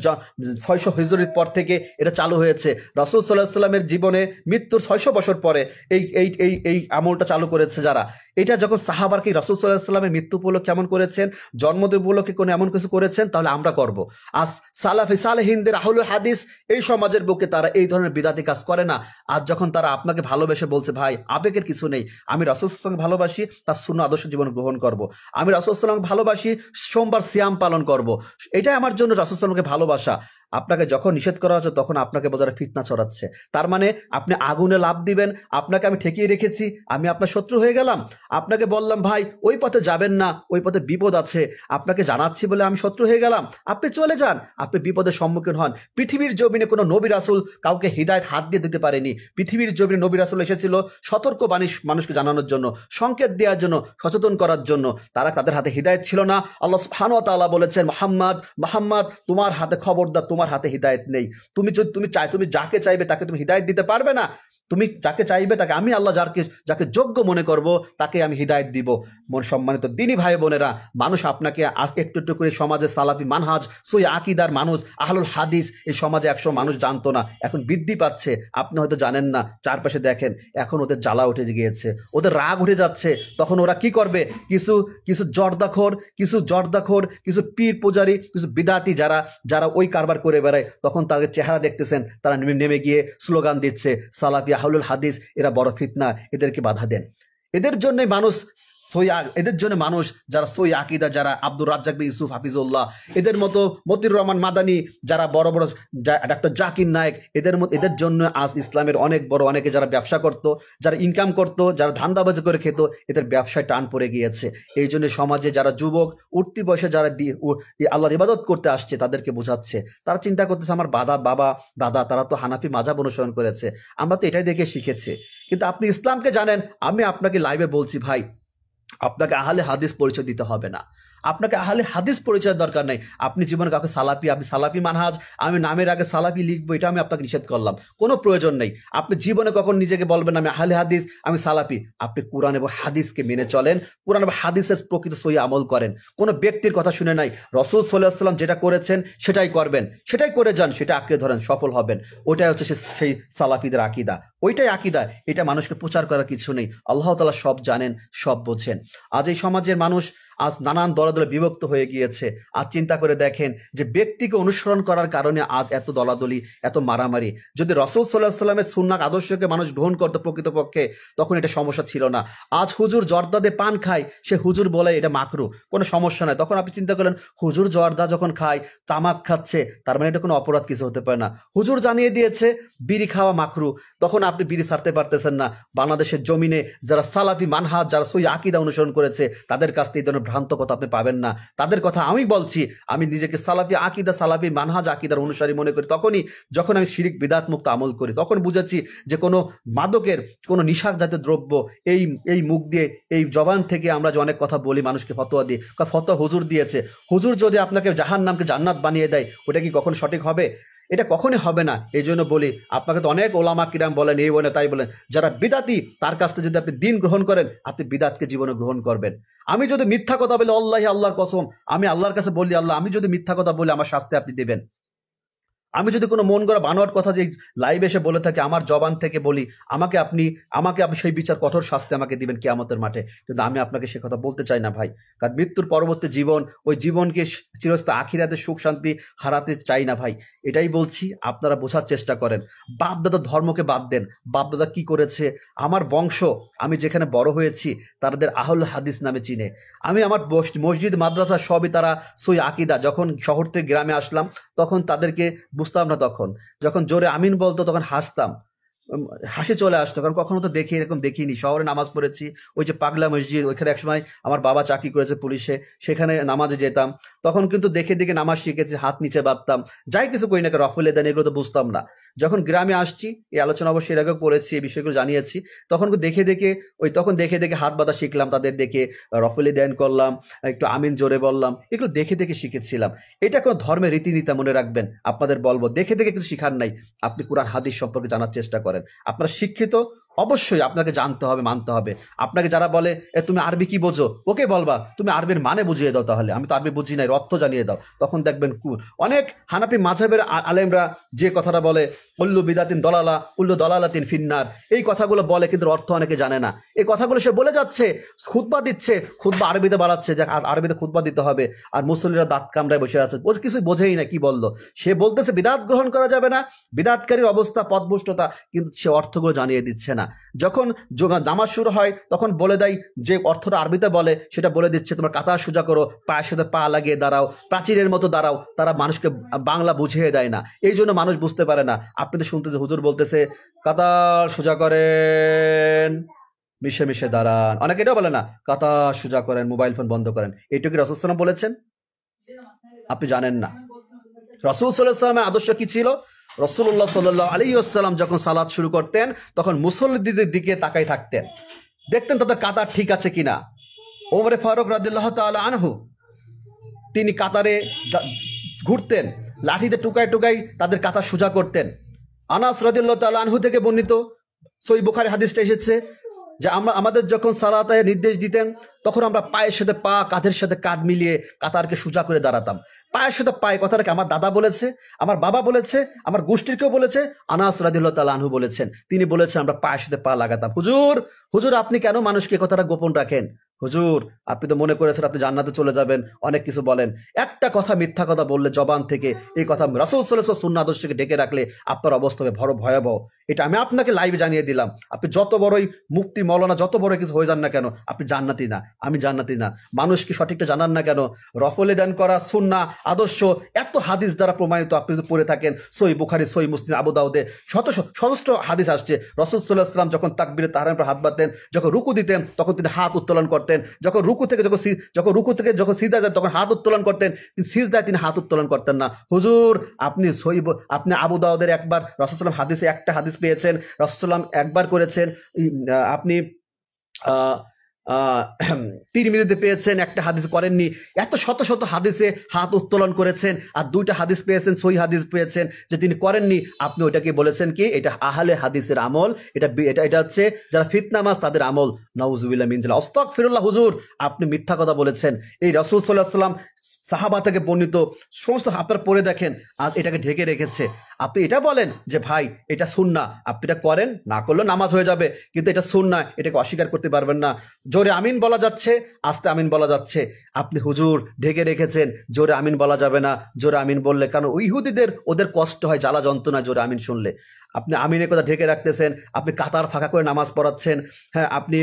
600 হিজরির পর থেকে এটা চালু হয়েছে। রাসূল সাল্লাল্লাহু আলাইহি ওয়াসাল্লামের জীবনে মৃত্যুর 600 বছর পরে এই এই এই এই আমলটা চালু করেছে যারা। এটা যখন সাহাবারা কি রাসূল সাল্লাল্লাহু আলাইহি ওয়াসাল্লামের মৃত্যু উপলক্ষে কেমন করেছেন, জন্মদিন উপলক্ষে কোনো এমন কিছু করেছেন, তাহলে আমরা করব। আজ সালাফি সালেহিনদের আহলুল হাদিস এই সমাজের বুকে তারা এই ধরনের বিদাতি কাজ করে না। আজ যখন তারা আপনাকে ভালোবেসে বলছে ভাই আবেগের কিছু নেই, আমি রাসূল সাল্লাল্লাহু আলাইহি ওয়াসাল্লামকে ভালোবাসি, তার সুন্নাহ আদর্শ জীবন গ্রহণ করব, আমি রাসূল সাল্লাল্লাহু আলাইহি ওয়াসাল্লামকে ভালোবাসি, সোমবার সিয়াম পালন করব, এটাই আমার জন্য রাসূল সাল্লাল্লাহু আলাইহি ওয়াসাল্লামকে ভালোবাসা। আপনাকে যখন নিষেধ করা হচ্ছে তখন আপনাকে বোঝার ফিতনা ছড়াচ্ছে। তার মানে আপনি আগুনে লাফ দিবেন, আপনাকে আমি ঠেকিয়ে রেখেছি, আমি আপনার শত্রু হয়ে গেলাম। আপনাকে বললাম ভাই ওই পথে যাবেন না, ওই পথে বিপদ আছে, আপনাকে জানাচ্ছি বলে আমি শত্রু হয়ে গেলাম। আপনি চলে যান, আপনি বিপদের সম্মুখীন হন। পৃথিবীর জমিনে কোনো নবী রাসূল কাউকে হিদায়াত হাত দিয়ে দিতে পারেনি। পৃথিবীর জমিনে নবী রাসূল এসেছিল সতর্ক বাণী মানুষকে জানানোর জন্য, সংকেত দেওয়ার জন্য, সচেতন করার জন্য। তাদের হাতে হিদায়াত ছিল না। আল্লাহ সুবহানাহু ওয়া তাআলা বলেছেন, মুহাম্মদ তোমার হাতে খবরদার, তোমার হাতে হিদায়াত নেই। তুমি যাকে চাইবে তাকে তুমি হিদায়াত দিতে পারবে না। তুমি যাকে চাইবে তাকে, আমি আল্লাহ যাকে যোগ্য মনে করব তাকে আমি হিদায়াত দিব। সম্মানিত দ্বীনী ভাই বোনেরা, মানুষ আপনাকে একটু একটু করে সমাজে সালাফি মানহাজ, সই আকিদার মানুষ, আহলুল হাদিস এই সমাজে 100 মানুষ জানতো না, এখন বৃদ্ধি পাচ্ছে। আপনি হয়তো জানেন না, চারপাশে দেখেন এখন ওদের জ্বালা উঠে গিয়েছে, ওদের রাগ উঠে যাচ্ছে। তখন ওরা কি করবে? কিছু জর্দাখোর, কিছু পীর পূজারী, কিছু বিদাতি যারা ওই কারবার করে বেড়ায়, তখন তাদের চেহারা দেখতেছেন, তারা নেমে গিয়ে স্লোগান দিচ্ছে সালাফি আহলুল হাদিস এরা বড় ফিতনা, এদেরকে বাধা দেন। এদের জন্য মানুষ যারা সই আকিদা, যারা আব্দুর রাজ্জাক বিন ইউসুফ হাফিজুল্লাহ, এদের মতো মতিউর রহমান মাদানী, যারা বড় বড় ডাক্তার জাকির নায়েক, এদের জন্য আজ ইসলামের অনেকে যারা ব্যবসা করত, যারা ইনকাম করত, যারা ধান্দাবাজি করে খেত, এদের ব্যবসায় টান পড়ে গিয়েছে। এই জন্য সমাজে যারা যুবক উঠতি বয়সে যারা আল্লাহর ইবাদত করতে আসছে তাদেরকে বোঝাচ্ছে। তারা চিন্তা করতেছে আমার বাবা দাদা তারা তো হানাফি মাযহাব অনুসরণ করেছে, আমরা তো এটাই দেখে শিখেছি। কিন্তু আপনি ইসলামকে জানেন। আমি আপনাকে লাইভে বলছি ভাই, আপনাকে আহলে হাদিস পরিচয় দিতে হবে না, আপনাকে আহলে হাদিস পরিচয় দরকার নেই। আপনি জীবনে কাউকে আমি সালাফি মানহাজ, আমি নামের আগে সালাফি লিখবো, এটা আমি আপনাকে নিষেধ করলাম, কোনো প্রয়োজন নেই। আপনি জীবনে কখন নিজেকে বলবেন আমি আহলে হাদিস, আমি সালাফি? আপনি কোরআন এবং হাদিসকে মেনে চলেন, কোরআন এবং হাদিসের প্রকৃত সহি আমল করেন, কোনো ব্যক্তির কথা শুনে নাই। রাসূল সাল্লাল্লাহু আলাইহি ওয়াসাল্লাম যেটা করেছেন সেটাই করবেন, সেটাই করে যান, সেটা আঁকড়ে ধরেন, সফল হবেন। ওইটাই হচ্ছে সেই সালাফিদের আকিদা, ওইটাই আকিদা। এটা মানুষকে প্রচার করার কিছু নেই। আল্লাহ তাআলা সব জানেন, সব বোঝেন। আজ এই সমাজের মানুষ আজ নানান দলে দলে বিভক্ত হয়ে গিয়েছে। আজ চিন্তা করে দেখেন যে ব্যক্তিকে অনুসরণ করার কারণে আজ এত দলাদলি, এত মারামারি। যদি রাসূল সাল্লাল্লাহু আলাইহি ওয়াসাল্লামের সুন্নাহ আদর্শকে মানুষ গ্রহণ করত প্রকৃতপক্ষে, তখন এটা সমস্যা ছিল না। আজ হুজুর জর্দাতে পান খায়, সে হুজুর বলে এটা মাকরু, কোনো সমস্যা নাই। তখন আপনি চিন্তা করলেন হুজুর জর্দা যখন খায়, তামাক খাচ্ছে, তার মানে এটা কোনো অপরাধ কিছু হতে পারে না। হুজুর জানিয়ে দিয়েছে বিড়ি খাওয়া মাকরু, তখন আপনি বিড়ি ছাড়তে পারতেছেন না। বাংলাদেশের জমিনে যারা সালাফি মানহাজ, যারা সহি আকীদা অনুসরণ করেছে, তাদের কাছ থেকে এই ধরনের ভ্রান্ত কথা আপনি পাবেন না। তাদের কথা আমি বলছি, আমি নিজেকে সালাফি আকীদা, সালাফি মানহাজ আকীদার অনুসারী মনে করি তখনই যখন আমি শিরিক বিদআত মুক্ত আমল করি। তখন বুঝেছি যে কোনো মাদকের, কোনো নিশার জাতীয় দ্রব্য এই মুখ দিয়ে, এই জবান থেকে আমরা যে অনেক কথা বলি, মানুষকে ফতোয়া দিই, ফতোয়া হুজুর দিয়েছে। হুজুর যদি আপনাকে জাহান্নামকে জান্নাত বানিয়ে দেয়, ওটা কি কখন সঠিক হবে? এটা কখনই হবে না। এই জন্য বলি, আপনাকে তো অনেক ওলামা কিরাম বলেন, এই বলেন তাই বলেন, যারা বিদাতি তার কাছ থেকে যদি আপনি দিন গ্রহণ করেন, আপনি বিদাতকে জীবনে গ্রহণ করবেন। আমি যদি মিথ্যা কথা বলি, আল্লাহর কসম, আমি আল্লাহর কাছে বলি, আল্লাহ আমি যদি মিথ্যা কথা বলি আমার শাস্তি আপনি দেবেন। আমি যদি কোনো মন গড়া বানোয়ার কথা যে লাইভ এসে বলে থাকি, আমার জবান থেকে বলি, আমাকে আপনি সেই বিচার, কঠোর শাস্তি আমাকে দিবেন কিয়ামতের মাঠে। কিন্তু আমি আপনাকে সে কথা বলতে চাই না ভাই, কারণ মৃত্যুর পরবর্তী জীবন, ওই জীবনকে চিরস্থায়ী আখিরাতের সুখ শান্তি হারাতে চাই না ভাই। এটাই বলছি, আপনারা বোঝার চেষ্টা করেন। বাপদাদার ধর্মকে বাদ দেন। বাপদাদা কি করেছে? আমার বংশ, আমি যেখানে বড় হয়েছি, তাদের আহল হাদিস নামে চিনে। আমি আমার মসজিদ মাদ্রাসা সবই তারা সই আকিদা। যখন শহর থেকে গ্রামে আসলাম, তখন তাদেরকে বুঝতাম না, তখন যখন জোরে আমিন বলতো তখন হাসতাম, হাসি চলে আসতো, কারণ কখনো তো দেখি এরকম দেখিনি। শহরে নামাজ পড়েছি, ওই যে পাগলা মসজিদ, ওইখানে একসময় আমার বাবা চাকরি করেছে পুলিশে, সেখানে নামাজে যেতাম। তখন কিন্তু দেখে দেখে নামাজ শিখেছি, হাত নিচে বাঁধতাম, যাই কিছু করি না, রফলে দেন এগুলো তো বুঝতাম না। যখন গ্রামে আসছি, এই আলোচনা অবশ্যই এর আগেও করেছি, এই বিষয়গুলো জানিয়েছি, তখন দেখে দেখে হাত বাঁধা শিখলাম, তাদের দেখে রফলি দেন করলাম, একটু আমিন জোরে বললাম, এগুলো দেখে দেখে শিখেছিলাম। এটা কোনো ধর্মের রীতিনীতি মনে রাখবেন। আপনাদের বলবো, দেখে দেখে কিছু শিখার নাই, আপনি কুরআন হাদিস সম্পর্কে জানার চেষ্টা করেন। আপনারা শিক্ষিত, অবশ্যই আপনাকে জানতে হবে, মানতে হবে। আপনাকে যারা বলে তুমি আরবি কি বোঝো, ওকে বলবা তুমি আরবির মানে বুঝিয়ে দাও, তাহলে আমি তো আরবি বুঝি নাই, অর্থ জানিয়ে দাও, তখন দেখবেন অনেক হানাফি মাযহাবের আলেমরা যে কথাটা বলে, কুল্লু বিদাতিন দলালা কুল্লু দলালাতিন ফিন্নার, এই কথাগুলো বলে, কিন্তু অর্থ অনেকে জানে না। এই কথাগুলো সে বলে যাচ্ছে, খুতবা দিচ্ছে, খুতবা আরবিতে বাড়াচ্ছে, যে আরবিতে খুতবা দিতে হবে, আর মুসল্লিরা দাঁত কামড়ায় বসে আছে, ও কিছু বোঝেই না কি বললো। সে বলতেছে বিদাত গ্রহণ করা যাবে না, বিদাতকারীর অবস্থা পথভ্রষ্টতা, কিন্তু সে অর্থগুলো জানিয়ে দিচ্ছে না। যখন নামাজ শুরু হয় তখন বলে দেয়, যে অর্থটা আরবিতে বলে সেটা বলে দিচ্ছে, তোমার কাতা সোজা করো, পায়ের সাথে পা লাগিয়ে দাঁড়াও, প্রাচীরের মতো দাঁড়াও। তারা মানুষকে বাংলা বুঝিয়ে দেয় না, এই জন্য মানুষ বুঝতে পারে না। আপনি তো শুনতেছে হুজুর বলতেছে কাতার সোজা করেন, মিশে মিশে দাঁড়ান, অনেকে এটাও বলে না, কাতার সোজা করেন, মোবাইল ফোন বন্ধ করেন। এইটুকু রাসূল সাল্লাল্লাহু আলাইহি ওয়াসাল্লাম বলেছেন? আপনি জানেন না। রাসূল সাল্লাল্লাহু আলাইহি ওয়াসাল্লামের আদর্শ কি ছিল? রাসূলুল্লাহ সাল্লাল্লাহু আলাইহি ওয়াসাল্লাম যখন সালাত শুরু করতেন, তখন মুসল্লিদের দিকে তাকাই থাকতেন, দেখতেন তাদের কাতার ঠিক আছে কিনা। ওমর ফারুক রাদিয়াল্লাহু তাআলা আনহু, তিনি কাতারে ঘুরতেন, লাঠিতে টুকাই টুকাই তাদের কাতার সোজা করতেন। আনাস রাদিয়াল্লাহু তাআলা আনহু থেকে বর্ণিত সহিহ বুখারী হাদিসটা এসেছে যে আমাদের যখন সালাতে নির্দেশ দিতেন, তখন আমরা পায়ের সাথে পা, কাঁধের সাথে কাঁধ মিলিয়ে কাতারকে সোজা করে দাঁড়াতাম। পায়ের সাথে পায়ে কথাটাকে আমার দাদা বলেছে, আমার বাবা বলেছে, আমার গোষ্ঠীর বলেছে, আনাস রাদিয়াল্লাহু তাআলা আনহু বলেছেন। তিনি বলেছেন আমরা পায়ের সাথে পা লাগাতাম। হুজুর আপনি কেন মানুষকে কথাটা গোপন রাখেন? হুজুর আপনি তো মনে করেছেন আপনি জান্নাতে চলে যাবেন, অনেক কিছু বলেন, একটা কথা মিথ্যা কথা বললে জবান থেকে, এই কথা রাসূল সাল্লাল্লাহু আলাইহি ওয়াসাল্লাম সুন্নাহ আদর্শকে ঢেকে রাখলে আপনার অবস্থা হবে বড় ভয়াবহ। এটা আমি আপনাকে লাইভে জানিয়ে দিলাম। আপনি যত বড়ই মুফতি মৌলানা, যত বড় কিছু হয়ে যান না কেন, আপনি জান্নাতি না, আমি জান্নাতি না। মানুষকে সঠিকটা জানান না কেন? রফলে দান করা সুন্নাহ আদর্শ এত হাদিস দ্বারা প্রমাণিত, আপনি যদি পড়ে থাকেন সহিহ বুখারী, সহিহ মুসলিম, আবু দাউদে সহস্র হাদিস আসছে। রাসূল সাল্লাল্লাহু আলাইহি ওয়াসাল্লাম যখন তাকবীরে তাহরিমের পর হাত বাঁধতেন, যখন রুকু দিতেন তখন তিনি হাত উত্তোলন করতেন, যখন রুকু থেকে যখন সিজদা যেতেন তখন হাত উত্তোলন করতেন, তিনি সিজদায় তিনি হাত উত্তোলন করতেন না। হুজুর আপনি আবু দাউদের একবার রাসূল সাল্লাল্লাহু আলাইহি ওয়াসাল্লাম হাদিসে একটা হাদিস পেয়েছেন, রাসূল সাল্লাল্লাহু আলাইহি ওয়াসাল্লাম একবার করেছেন, আপনি তিরমিজিতে পেয়েছেন, একটা হাদিস করেননি। এত শত শত হাদিসে হাত উত্তোলন করেছেন, আর দুইটা হাদিস পেয়েছেন, সহিহ হাদিস পেয়েছেন যে তিনি করেননি। আপনি ওইটাকে বলেছেন কি এটা আহলে হাদিসের আমল, এটা হচ্ছে যারা ফিতনামাজ তাদের আমল। নাউজুবিল্লাহ মিন যালিক, আস্তাগফিরুল্লাহ। হুজুর আপনি মিথ্যা কথা বলেছেন। এই রাসূল সাল্লাল্লাহু আলাইহি ওয়াসাল্লাম সাহাবা থেকে বর্ণিত সমস্ত আপনার পড়ে দেখেন, আজ এটাকে ঢেকে রেখেছে। আপনি এটা বলেন যে ভাই এটা সুন্নাহ, আপনি এটা করেন, না করলেও নামাজ হয়ে যাবে, কিন্তু এটা সুন্নাহ, এটাকে অস্বীকার করতে পারবেন না। জোরে আমিন বলা যাচ্ছে, আস্তে আমিন বলা যাচ্ছে, আপনি হুজুর ঢেকে রেখেছেন। জোরে আমিন বলা যাবে না, জোরে আমিন বললে, কারণ ইহুদিদের ওদের কষ্ট হয়, জ্বালা যন্ত্রণা জোরে আমিন শুনলে। আপনি আমিনের কথা ঢেকে রাখতেছেন, আপনি কাতার ফাঁকা করে নামাজ পড়াচ্ছেন। হ্যাঁ, আপনি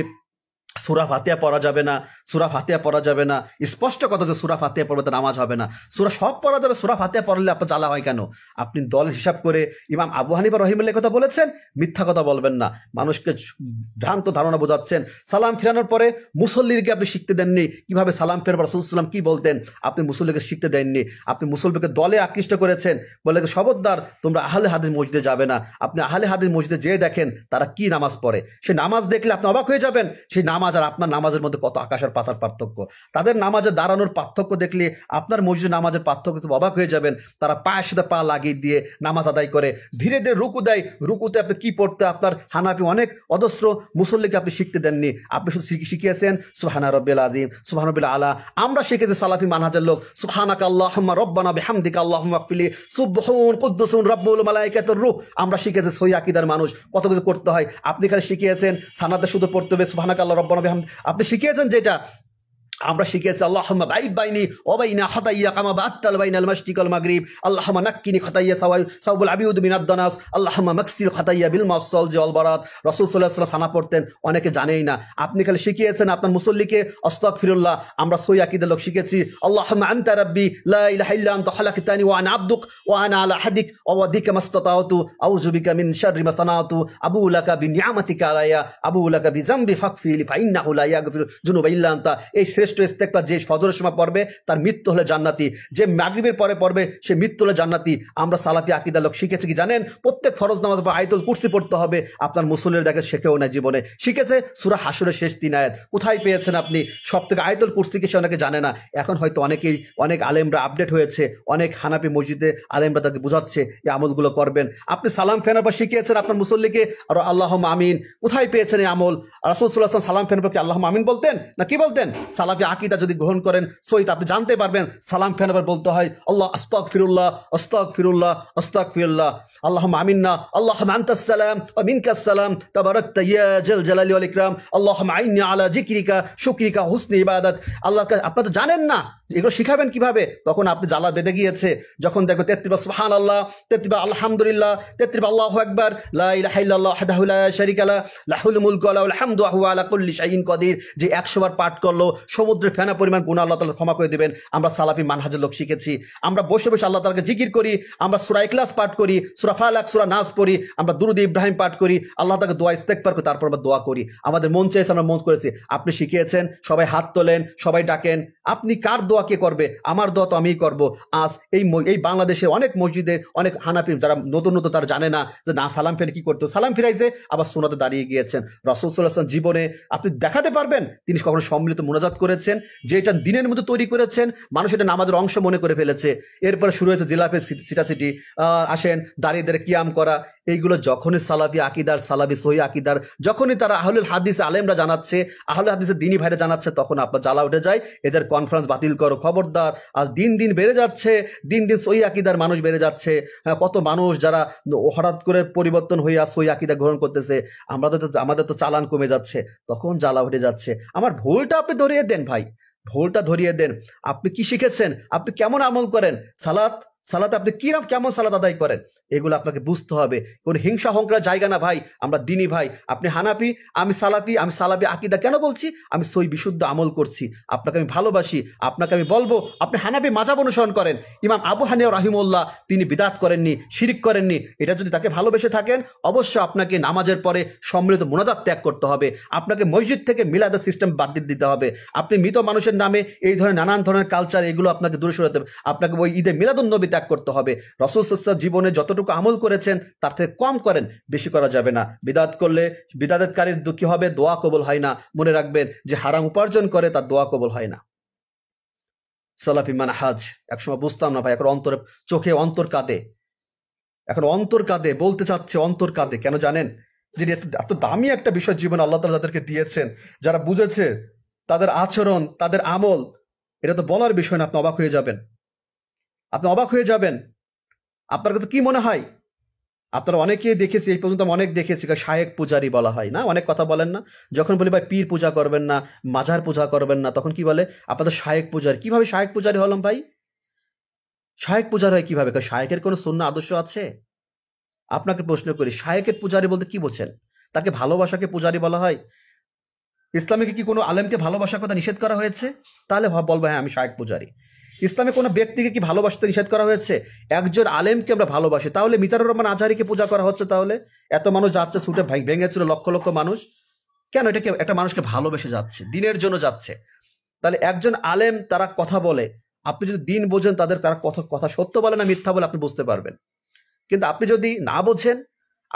সূরা ফাতিহা পড়া যাবে না, সূরা ফাতিহা পড়া যাবে না, স্পষ্ট কথা যে সূরা ফাতিহা পড়বে তো নামাজ হবে না। সূরা সব পড়া যাবে, সূরা ফাতিহা পড়লে আপনার জ্বালা হয় কেন? আপনি দল হিসাব করে ইমাম আবু হানিফা রাহিমাহুল্লাহ কথা বলেছেন, মিথ্যা কথা বলবেন না। মানুষকে ভ্রান্ত ধারণা বোঝাচ্ছেন। সালাম ফিরানোর পরে মুসল্লিকে আপনি শিখতে দেননি কিভাবে সালাম ফেরবার, রাসূল সাল্লাল্লাহু আলাইহি ওয়াসাল্লাম কি বলতেন, আপনি মুসল্লিকে শিখতে দেননি। আপনি মুসল্লিকে দলে আকৃষ্ট করেছেন, বলে খবরদার তোমরা আহলে হাদিস মসজিদে যাবে না। আপনি আহলে হাদিস মসজিদে যেয়ে দেখেন তারা কি নামাজ পড়ে, সেই নামাজ দেখলে আপনি অবাক হয়ে যাবেন। সেই নামাজ নামাজ আর আপনার নামাজের মধ্যে কত আকাশ আর পাতার পার্থক্য। তাদের নামাজে দাঁড়ানোর পার্থক্য দেখলে আপনার মসজিদের নামাজের পার্থক্য তো অবাক হয়ে যাবেন। তারা পায়ের সাথে পা লাগিয়ে দিয়ে নামাজ আদায় করে, ধীরে ধীরে রুকু দেয়, রুকুতে আপনি কি পড়তে আপনার হানাফি অনেক অজস্র মুসল্লিকে আপনি শিখতে দেননি। আপনি শুধু শিখিয়েছেন সুবহানা রাব্বিল আযীম, সুবহানা রাব্বিল আলা। আমরা শিখেছি সালাফি মানহাজের লোক সুবহানাকা আল্লাহুম্মা রব্বানা বিহামদিকা আল্লাহুম্মা ইগফিরলি সুবহুন কুদ্দুসুন রাব্বুল মালায়েকাতুর রূহ। আমরা শিখেছি সহি আকীদার মানুষ কত কিছু করতে হয়। আপনি খালি শিখিয়েছেন সানাতে শুধু পড়তে হবে সুবহানাকা আল্লাহ রব্বানা বিহামদি। আপনি শিখিয়েছেন যেটা, আমরা শিখেছি আল্লাহুম্মা বাঈদ বাইনি ওয়া বাইনা খাতাইয়া কামা বাআতাল বাইনাল মাশরিকি ওয়াল মাগরিব, আল্লাহুম্মা নাক্কিনি খাতাইয়া সাওবুল আবিউদ মিনাদ দানাস, আল্লাহুম্মা মাগসিল খাতাইয়া বিল মাসসালজি ওয়াল বারাদ। রাসূল সাল্লাল্লাহু আলাইহি ওয়াসাল্লাম সানা পড়তেন, অনেকে জানেই না। আপনি খালি শিখিয়েছেন আপনার মুসল্লিকে আস্তাগফিরুল্লাহ। আমরা সহি আকীদার লোক শিখেছি আল্লাহুম্মা আনতা রাব্বি লা ইলাহা ইল্লা আনতা খালাকতানি ওয়া আনা আবদুক ওয়া আনা আলা হাদিক ওয়া ওয়াদিকা মাসতাতাতু আউযু বিকা মিন শাররি মা সানাতু আবু লাকা বিনিআমাতিকা আলাইয়া আবু লাকা বিযামবি ফাগফিরলি ফাইন্নাহু লা ইয়াগফিরু যুনুবা ইল্লা আনতা। এই শ্রেষ্ঠ ইস্তেগফার যে ফজরের সময় পড়বে তার মৃত্যু হলে জান্নাতি, যে মাগরিবের পরে পড়বে সে মৃত্যু হলে জান্নাতি। আমরা সালাফি আকীদার লোক শিখেছি কি জানেন? প্রত্যেক ফরজ নামাজের পর আয়াতুল কুরসি পড়তে হবে। আপনার মুসল্লিরা দেখে শেখেও না জীবনে, শিখেছে সূরা হাসরের শেষ 3 আয়াত। কোথায় পেয়েছেন আপনি? সব থেকে আয়াতুল কুরসি কি সে অনেকে জানে না। এখন হয়তো অনেক আলেমরা আপডেট হয়েছে, অনেক হানাফি মসজিদে আলেমরা তাকে বোঝাচ্ছে এই আমলগুলো করবেন। আপনি সালাম ফেরার পর শিখিয়েছেন আপনার মুসল্লিকে আর আল্লাহুম্মা আমিন। কোথায় পেয়েছেন এই আমল? রাসূল সাল্লাল্লাহু আলাইহি ওয়াসাল্লাম সালাম ফেরার পর কি আল্লাহুম্মা আমিন বলতেন না কি বলতেন? সালাফি আকীদা যদি গ্রহণ করেন সহিত আপনি জানতে পারবেন সালাম ফেরার পর বলতে হয় আল্লাহ আস্তাগফিরুল্লাহ আস্তাগফিরুল্লাহ আস্তাগফিরুল্লাহ, আল্লাহুম্মা আমিন্না আল্লাহুম্মা আনতাস সালাম ওয়া মিনকাস সালাম তাবারাকতা ইয়া জাল জালালি ওয়াল ইকরাম, আল্লাহুম্মা আইন্নি আলা যিকরিকা শুকরিকা হুসনি ইবাদাত। আল্লাহকে আপনি তো জানেন না এগুলো শিখাবেন কিভাবে। তখন আপনি জ্বালা বেঁধে গিয়েছে। যখন দেখবেন 33 বার সুবহানাল্লাহ, 33 বার আলহামদুলিল্লাহ, 33 বার আল্লাহু আকবার, লা ইলাহা ইল্লাল্লাহ ওয়াহদাহু লা শারীকা লাহু লাহুল মুলকু ওয়া লাহুল হামদু ওয়া হুয়া আলা কুল্লি শাইইন কাদির। যে 100 বার পাঠ করলো সমুদ্রের ফেনা পরিমাণ গুনাহ আল্লাহ তাআলা ক্ষমা করে দিবেন। আমরা সালাফি মানহাজের লোক শিখেছি। আমরা বসে বসে আল্লাহ তাআলাকে জিকির করি, আমরা সূরা ইখলাস পাঠ করি, সূরা ফালাক, সূরা নাস পড়ি, আমরা দুরূদ ইব্রাহিম পাঠ করি, আল্লাহ তাআলাকে দোয়া ইস্তেগফার করি, তারপর আমরা দোয়া করি। আমাদের মন চাইছে আমরা মন করেছি। আপনি শিখিয়েছেন সবাই হাত তোলেন, সবাই ডাকেন। আপনি কার দোয়া কে করবে? আমার দোয়া তো আমিই করব। আজ এই বাংলাদেশে অনেক মসজিদে অনেক হানাফি যারা নতুন নতুন তারা জানে না যে না সালাম ফিরে কি করতে, সালাম ফিরাইছে আবার সুন্নাতে দাঁড়িয়ে গিয়েছেন। রাসূল সাল্লাল্লাহু আলাইহি ওয়াসাল্লাম জীবনে আপনি দেখাতে পারবেন তিনি কখনো সম্মিলিত মুনাজাত করেছেন, যে এটা দিনের মধ্যে তৈরি করেছেন, মানুষ এটা নামাজের অংশ মনে করে ফেলেছে। এরপরে শুরু হয়েছে জিলাফের সিটাসিটি, আসেন দাঁড়িয়ে দাঁড়িয়ে কিয়াম করা। এইগুলো যখনই সালাফি আকীদার, সালাফি সহি আকীদার, যখনই তারা আহলুল হাদিস আলেমরা জানাচ্ছে, আহলুল হাদিসের দিনী ভাইরা জানাচ্ছে, তখন আপনার জ্বালা উঠে যায়। এদের কনফারেন্স বাতিল করো, খবরদার। আজ দিন দিন বেড়ে যাচ্ছে, দিন দিন সহি আকীদার মানুষ বেড়ে যাচ্ছে। কত মানুষ যারা হঠাৎ করে পরিবর্তন হইয়া সহি আকীদা গ্রহণ করতেছে, আমাদের তো চালান কমে যাচ্ছে, তখন জ্বালা উঠে যাচ্ছে। আমার ভুলটা আপনি ধরিয়ে দেন ভাই, ভুলটা ধরিয়ে দেন। আপনি কি শিখেছেন? আপনি কেমন আমল করেন? সালাত আপনি কেমন সালাত আদায় করেন? এগুলো আপনাকে বুঝতে হবে। কোন হিংসা হংকার জায়গা না ভাই। আমরা দিনী ভাই। আপনি হানাফি, আমি সালাফি আকীদা কেন বলছি? আমি সহি বিশুদ্ধ আমল করছি, আপনাকে আমি ভালোবাসি। আপনাকে আমি বলবো আপনি হানাফি মাযহাব অনুসরণ করেন। ইমাম আবু হানিফা রাহিমাহুল্লাহ তিনি বিদআত করেননি, শিরক করেননি। এটা যদি তাকে ভালোবেসে থাকেন অবশ্যই আপনাকে নামাজের পরে সম্মিলিত মুনাজাত ত্যাগ করতে হবে। আপনাকে মসজিদ থেকে মিলাদের সিস্টেম বাদ দিতে হবে। আপনি মৃত মানুষের নামে এই ধরনের নানান ধরনের কালচার এগুলো আপনাকে দূরে সরাতে হবে। আপনাকে ওই ঈদে মিলাদুন নবী ত্যাগ করতে হবে। রাসূল সাল্লাল্লাহু আলাইহি ওয়াসাল্লাম জীবনে যতটুকু আমল করেছেন তার থেকে কম করেন, বেশি করা যাবে না। বিদআত করলে বিদআতকারীর কি হবে? দোয়া কবুল হয় না। মনে রাখবেন যে হারাম উপার্জন করে তার দোয়া কবুল হয় না। সালাফি মানহাজ একসময় বুঝতাম না ভাই, এখন চোখে অন্তর কাঁদে, এখন অন্তর কাঁদে, বলতে চাচ্ছে অন্তর কাঁদে। কেন জানেন? যে এত দামি একটা বিষয় জীবন আল্লাহ তাআলা যাদেরকে দিয়েছেন, যারা বুঝেছে, তাদের আচরণ, তাদের আমল, এটা তো বলার বিষয় না। আপনি অবাক হয়ে যাবেন, আপনি অবাক হয়ে যাবেন। আপনার কাছে কি মনে হয়? আপনারা অনেকেই দেখেছি, এই পর্যন্ত অনেক দেখেছি শায়েক পূজারি বলা হয় না, অনেক কথা বলেন না। যখন বলি ভাই পীর পূজা করবেন না, মাজার পূজা করবেন না, তখন কি বলে আপনাদের শায়েক পূজারি। কিভাবে শায়েক পূজারি হলাম ভাই? শায়েক পূজারি হয় কিভাবে? শায়েকের কোনো সুন্নাহ আদর্শ আছে? আপনাকে প্রশ্ন করি, শায়েকের পূজারি বলতে কি বোঝেন? তাকে ভালোবাসাকে পূজারি বলা হয়? ইসলামে কি কোনো আলেমকে ভালোবাসার কথা নিষেধ করা হয়েছে? তাহলে বলবো হ্যাঁ আমি শায়েক পূজারি। ইসলামে কোনো ব্যক্তিকে কি ভালোবাসতে নিষেধ করা হয়েছে? একজন আলেমকে আমরা ভালোবাসি, তাহলে মিজানুর রহমান আজহারীকে পূজা করা হচ্ছে। তাহলে এত মানুষ যাচ্ছে, ছুটে ভেঙেছিল লক্ষ লক্ষ মানুষ, কেন? এটাকে একটা মানুষকে ভালোবেসে যাচ্ছে, দিনের জন্য যাচ্ছে। তাহলে একজন আলেম তারা কথা বলে, আপনি যদি দিন বোঝেন তারা কথা সত্য বলে না মিথ্যা বলে আপনি বুঝতে পারবেন। কিন্তু আপনি যদি না বোঝেন,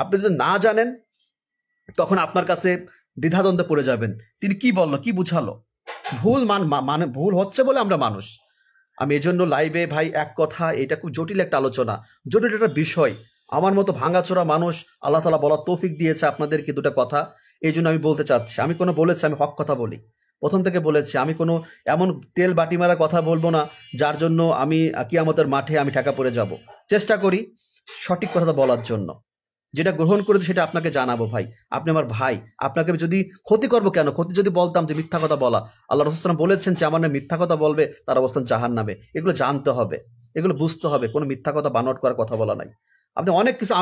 আপনি যদি না জানেন, তখন আপনার কাছে দ্বিধাদ্বন্দ্বে পড়ে যাবেন তিনি কি বললো, কি বুঝালো। ভুল মানে ভুল হচ্ছে বলে আমরা মানুষ। আমি এই জন্য লাইভে ভাই এক কথা, এটা খুব জটিল একটা আলোচনা, জটিল একটা বিষয়। আমার মতো ভাঙাচোরা মানুষ আল্লাহ তাআলা বলার তৌফিক দিয়েছে আপনাদেরকে দুটো কথা, এই জন্য আমি বলতে চাচ্ছি। আমি কোনো বলেছি আমি হক কথা বলি, প্রথম থেকে বলেছি আমি কোনো এমন তেল বাটি মারা কথা বলবো না যার জন্য আমি কিয়ামতের মাঠে আমি ঠেকা পড়ে যাব। চেষ্টা করি সঠিক কথাটা বলার জন্য, যেটা গ্রহণ করেছি সেটা আপনাকে জানাবো। ভাই আপনি আমার ভাই, আপনাকে যদি ক্ষতি করবো কেন? ক্ষতি যদি বলতাম যে মিথ্যা কথা বলা, আল্লাহ রাসূল সাল্লাল্লাহু আলাইহি ওয়াসাল্লাম বলেছেন যে আমার নামে মিথ্যা কথা বলবে তার অবস্থান জাহান্নামে। এগুলো জানতে হবে, এগুলো বুঝতে হবে, কোনো মিথ্যা কথা বানোয়াট করার কথা বলা নাই। আপনি অনেক কিছু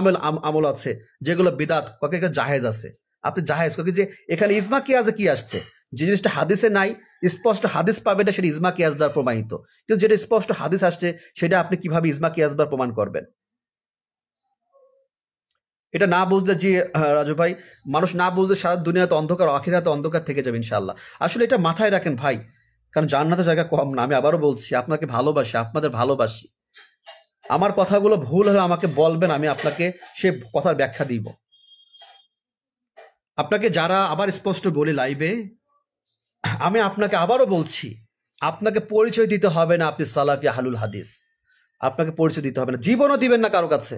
আমল আছে যেগুলো বিদাত, কাকে জাহেজ আছে, আপনি জাহেজ কাকে যে এখানে ইজমা কিয়াজে কি আসছে, যে জিনিসটা হাদিসে নাই, স্পষ্ট হাদিস পাবে না, সেটা ইজমা কিয়াজ দ্বারা প্রমাণিত। কিন্তু যেটা স্পষ্ট হাদিস আসছে সেটা আপনি কিভাবে ইজমা কিয়াজ দ্বারা প্রমাণ করবেন? এটা না বুঝলে যে রাজু ভাই, মানুষ না বুঝলে সারা দুনিয়াতে অন্ধকার, আখিরাতে অন্ধকার থেকে যাবে ইনশাআল্লাহ। আসলে এটা মাথায় রাখেন ভাই, কারণ জান্নাতের জায়গা কম না। আমি আবারও বলছি, আপনাকে ভালোবাসি, আপনাদের ভালোবাসি। আমার কথাগুলো ভুল হলে আমাকে বলবেন, আমি আপনাকে সে কথার ব্যাখ্যা দিব। আপনাকে যারা, আবার স্পষ্ট বলি লাইভে, আমি আপনাকে আবারও বলছি, আপনাকে পরিচয় দিতে হবে না আপনি সালাফি আহলুল হাদিস, আপনাকে পরিচয় দিতে হবে না, জীবনও দিবেন না কারো কাছে।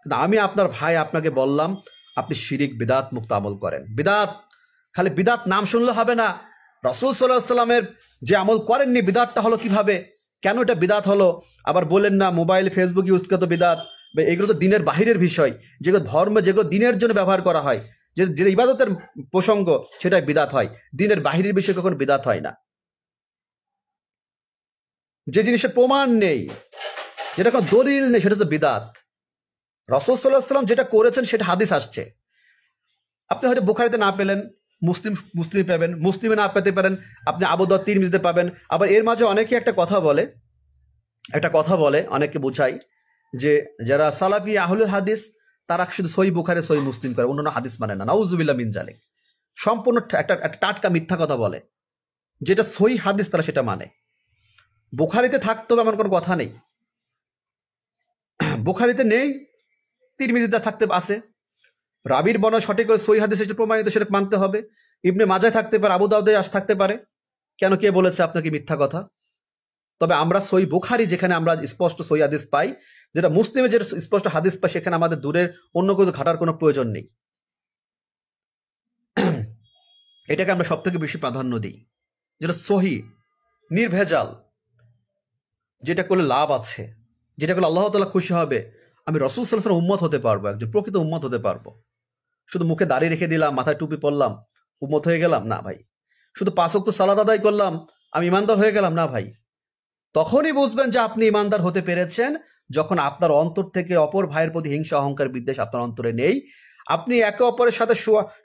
কিন্তু আমি আপনার ভাই, আপনাকে বললাম আপনি শিরিক বিদাত মুক্ত আমল করেন। বিদাত, খালি বিদাত নাম শুনলে হবে না। রাসূল সাল্লাল্লাহু আলাইহি ওয়াসাল্লামের যে আমল করেননি, বিদাতটা হলো কিভাবে, কেন এটা বিদাত হলো? আবার বলেন না মোবাইল ফেসবুক ইউজ করে তো বিদাত, এগুলো তো দিনের বাহিরের বিষয়, যেগুলো ধর্ম, যেগুলো দিনের জন্য ব্যবহার করা হয়, যে ইবাদতের প্রসঙ্গ, সেটাই বিদাত হয়। দিনের বাহিরের বিষয় কখনো বিদাত হয় না। যে জিনিসের প্রমাণ নেই, যেটা কোনো দলিল নেই, সেটা তো বিদাত। রাসূল সাল্লাল্লাহু আলাইহি ওয়াসাল্লাম যেটা করেছেন সেটা হাদিস আসছে। আপনি হয়তো বুখারীতে না পেলেন, মুসলিমে পাবেন, মুসলিমে না পেতে পারেন, আপনি আবু দাউদ তিরমিজিতে পাবেন। আবার এর মাঝে অনেকে একটা কথা বলে অনেকে বোঝায় যে যারা সালাফি আহলুল হাদিস তারা শুধু সহিহ বুখারী সহিহ মুসলিম করে, অন্যান্য হাদিস মানে না। নাউজুবিল্লাহ মিন জালিক। সম্পূর্ণ একটা টাটকা মিথ্যা কথা বলে, যেটা সহিহ হাদিস তারা সেটা মানে। বুখারীতে থাকতে হবে এমন কোনো কথা নেই, বুখারীতে নেই, তিরমিজিতে থাকতে আছে, রাবির বর্ণনা সঠিক করে সহিহ হাদিসে যেটা প্রমাণিত সেটা মানতে হবে। ইবনে মাজায় থাকতে পারে, আবু দাউদে থাকতে পারে, কেন কে বলেছে আপনাকে মিথ্যা কথা? তবে আমরা সহিহ বুখারী যেখানে আমরা স্পষ্ট সহিহ হাদিস পাই, যেটা মুসলিমে যেটা স্পষ্ট হাদিস পাই, সেখানে আমাদের দূরের অন্য কিছু ঘাটার কোনো প্রয়োজন নেই। এটাকে আমরা সব থেকে বেশি প্রাধান্য দিই, যেটা সহিহ নির্ভেজাল, যেটা করলে লাভ আছে, যেটা করলে আল্লাহ তাআলা খুশি হবে। আমি রাসূল সাল্লাল্লাহু আলাইহি ওয়াসাল্লাম উম্মত হতে পারবো, একজন প্রকৃত উম্মত হতে পারবো। শুধু মুখে দাড়ি রেখে দিলাম, মাথায় টুপি পরলাম, উম্মত হয়ে গেলাম না ভাই। শুধু 5 ওয়াক্ত সালাত আদায় করলাম, আমি ইমানদার হয়ে গেলাম না ভাই। তখনই বুঝবেন যে আপনি ইমানদার হতে পেরেছেন যখন আপনার অন্তর থেকে অপর ভাইয়ের প্রতি হিংসা, অহংকার, বিদ্বেষ আপনার অন্তরে নেই। আপনি একে অপরের সাথে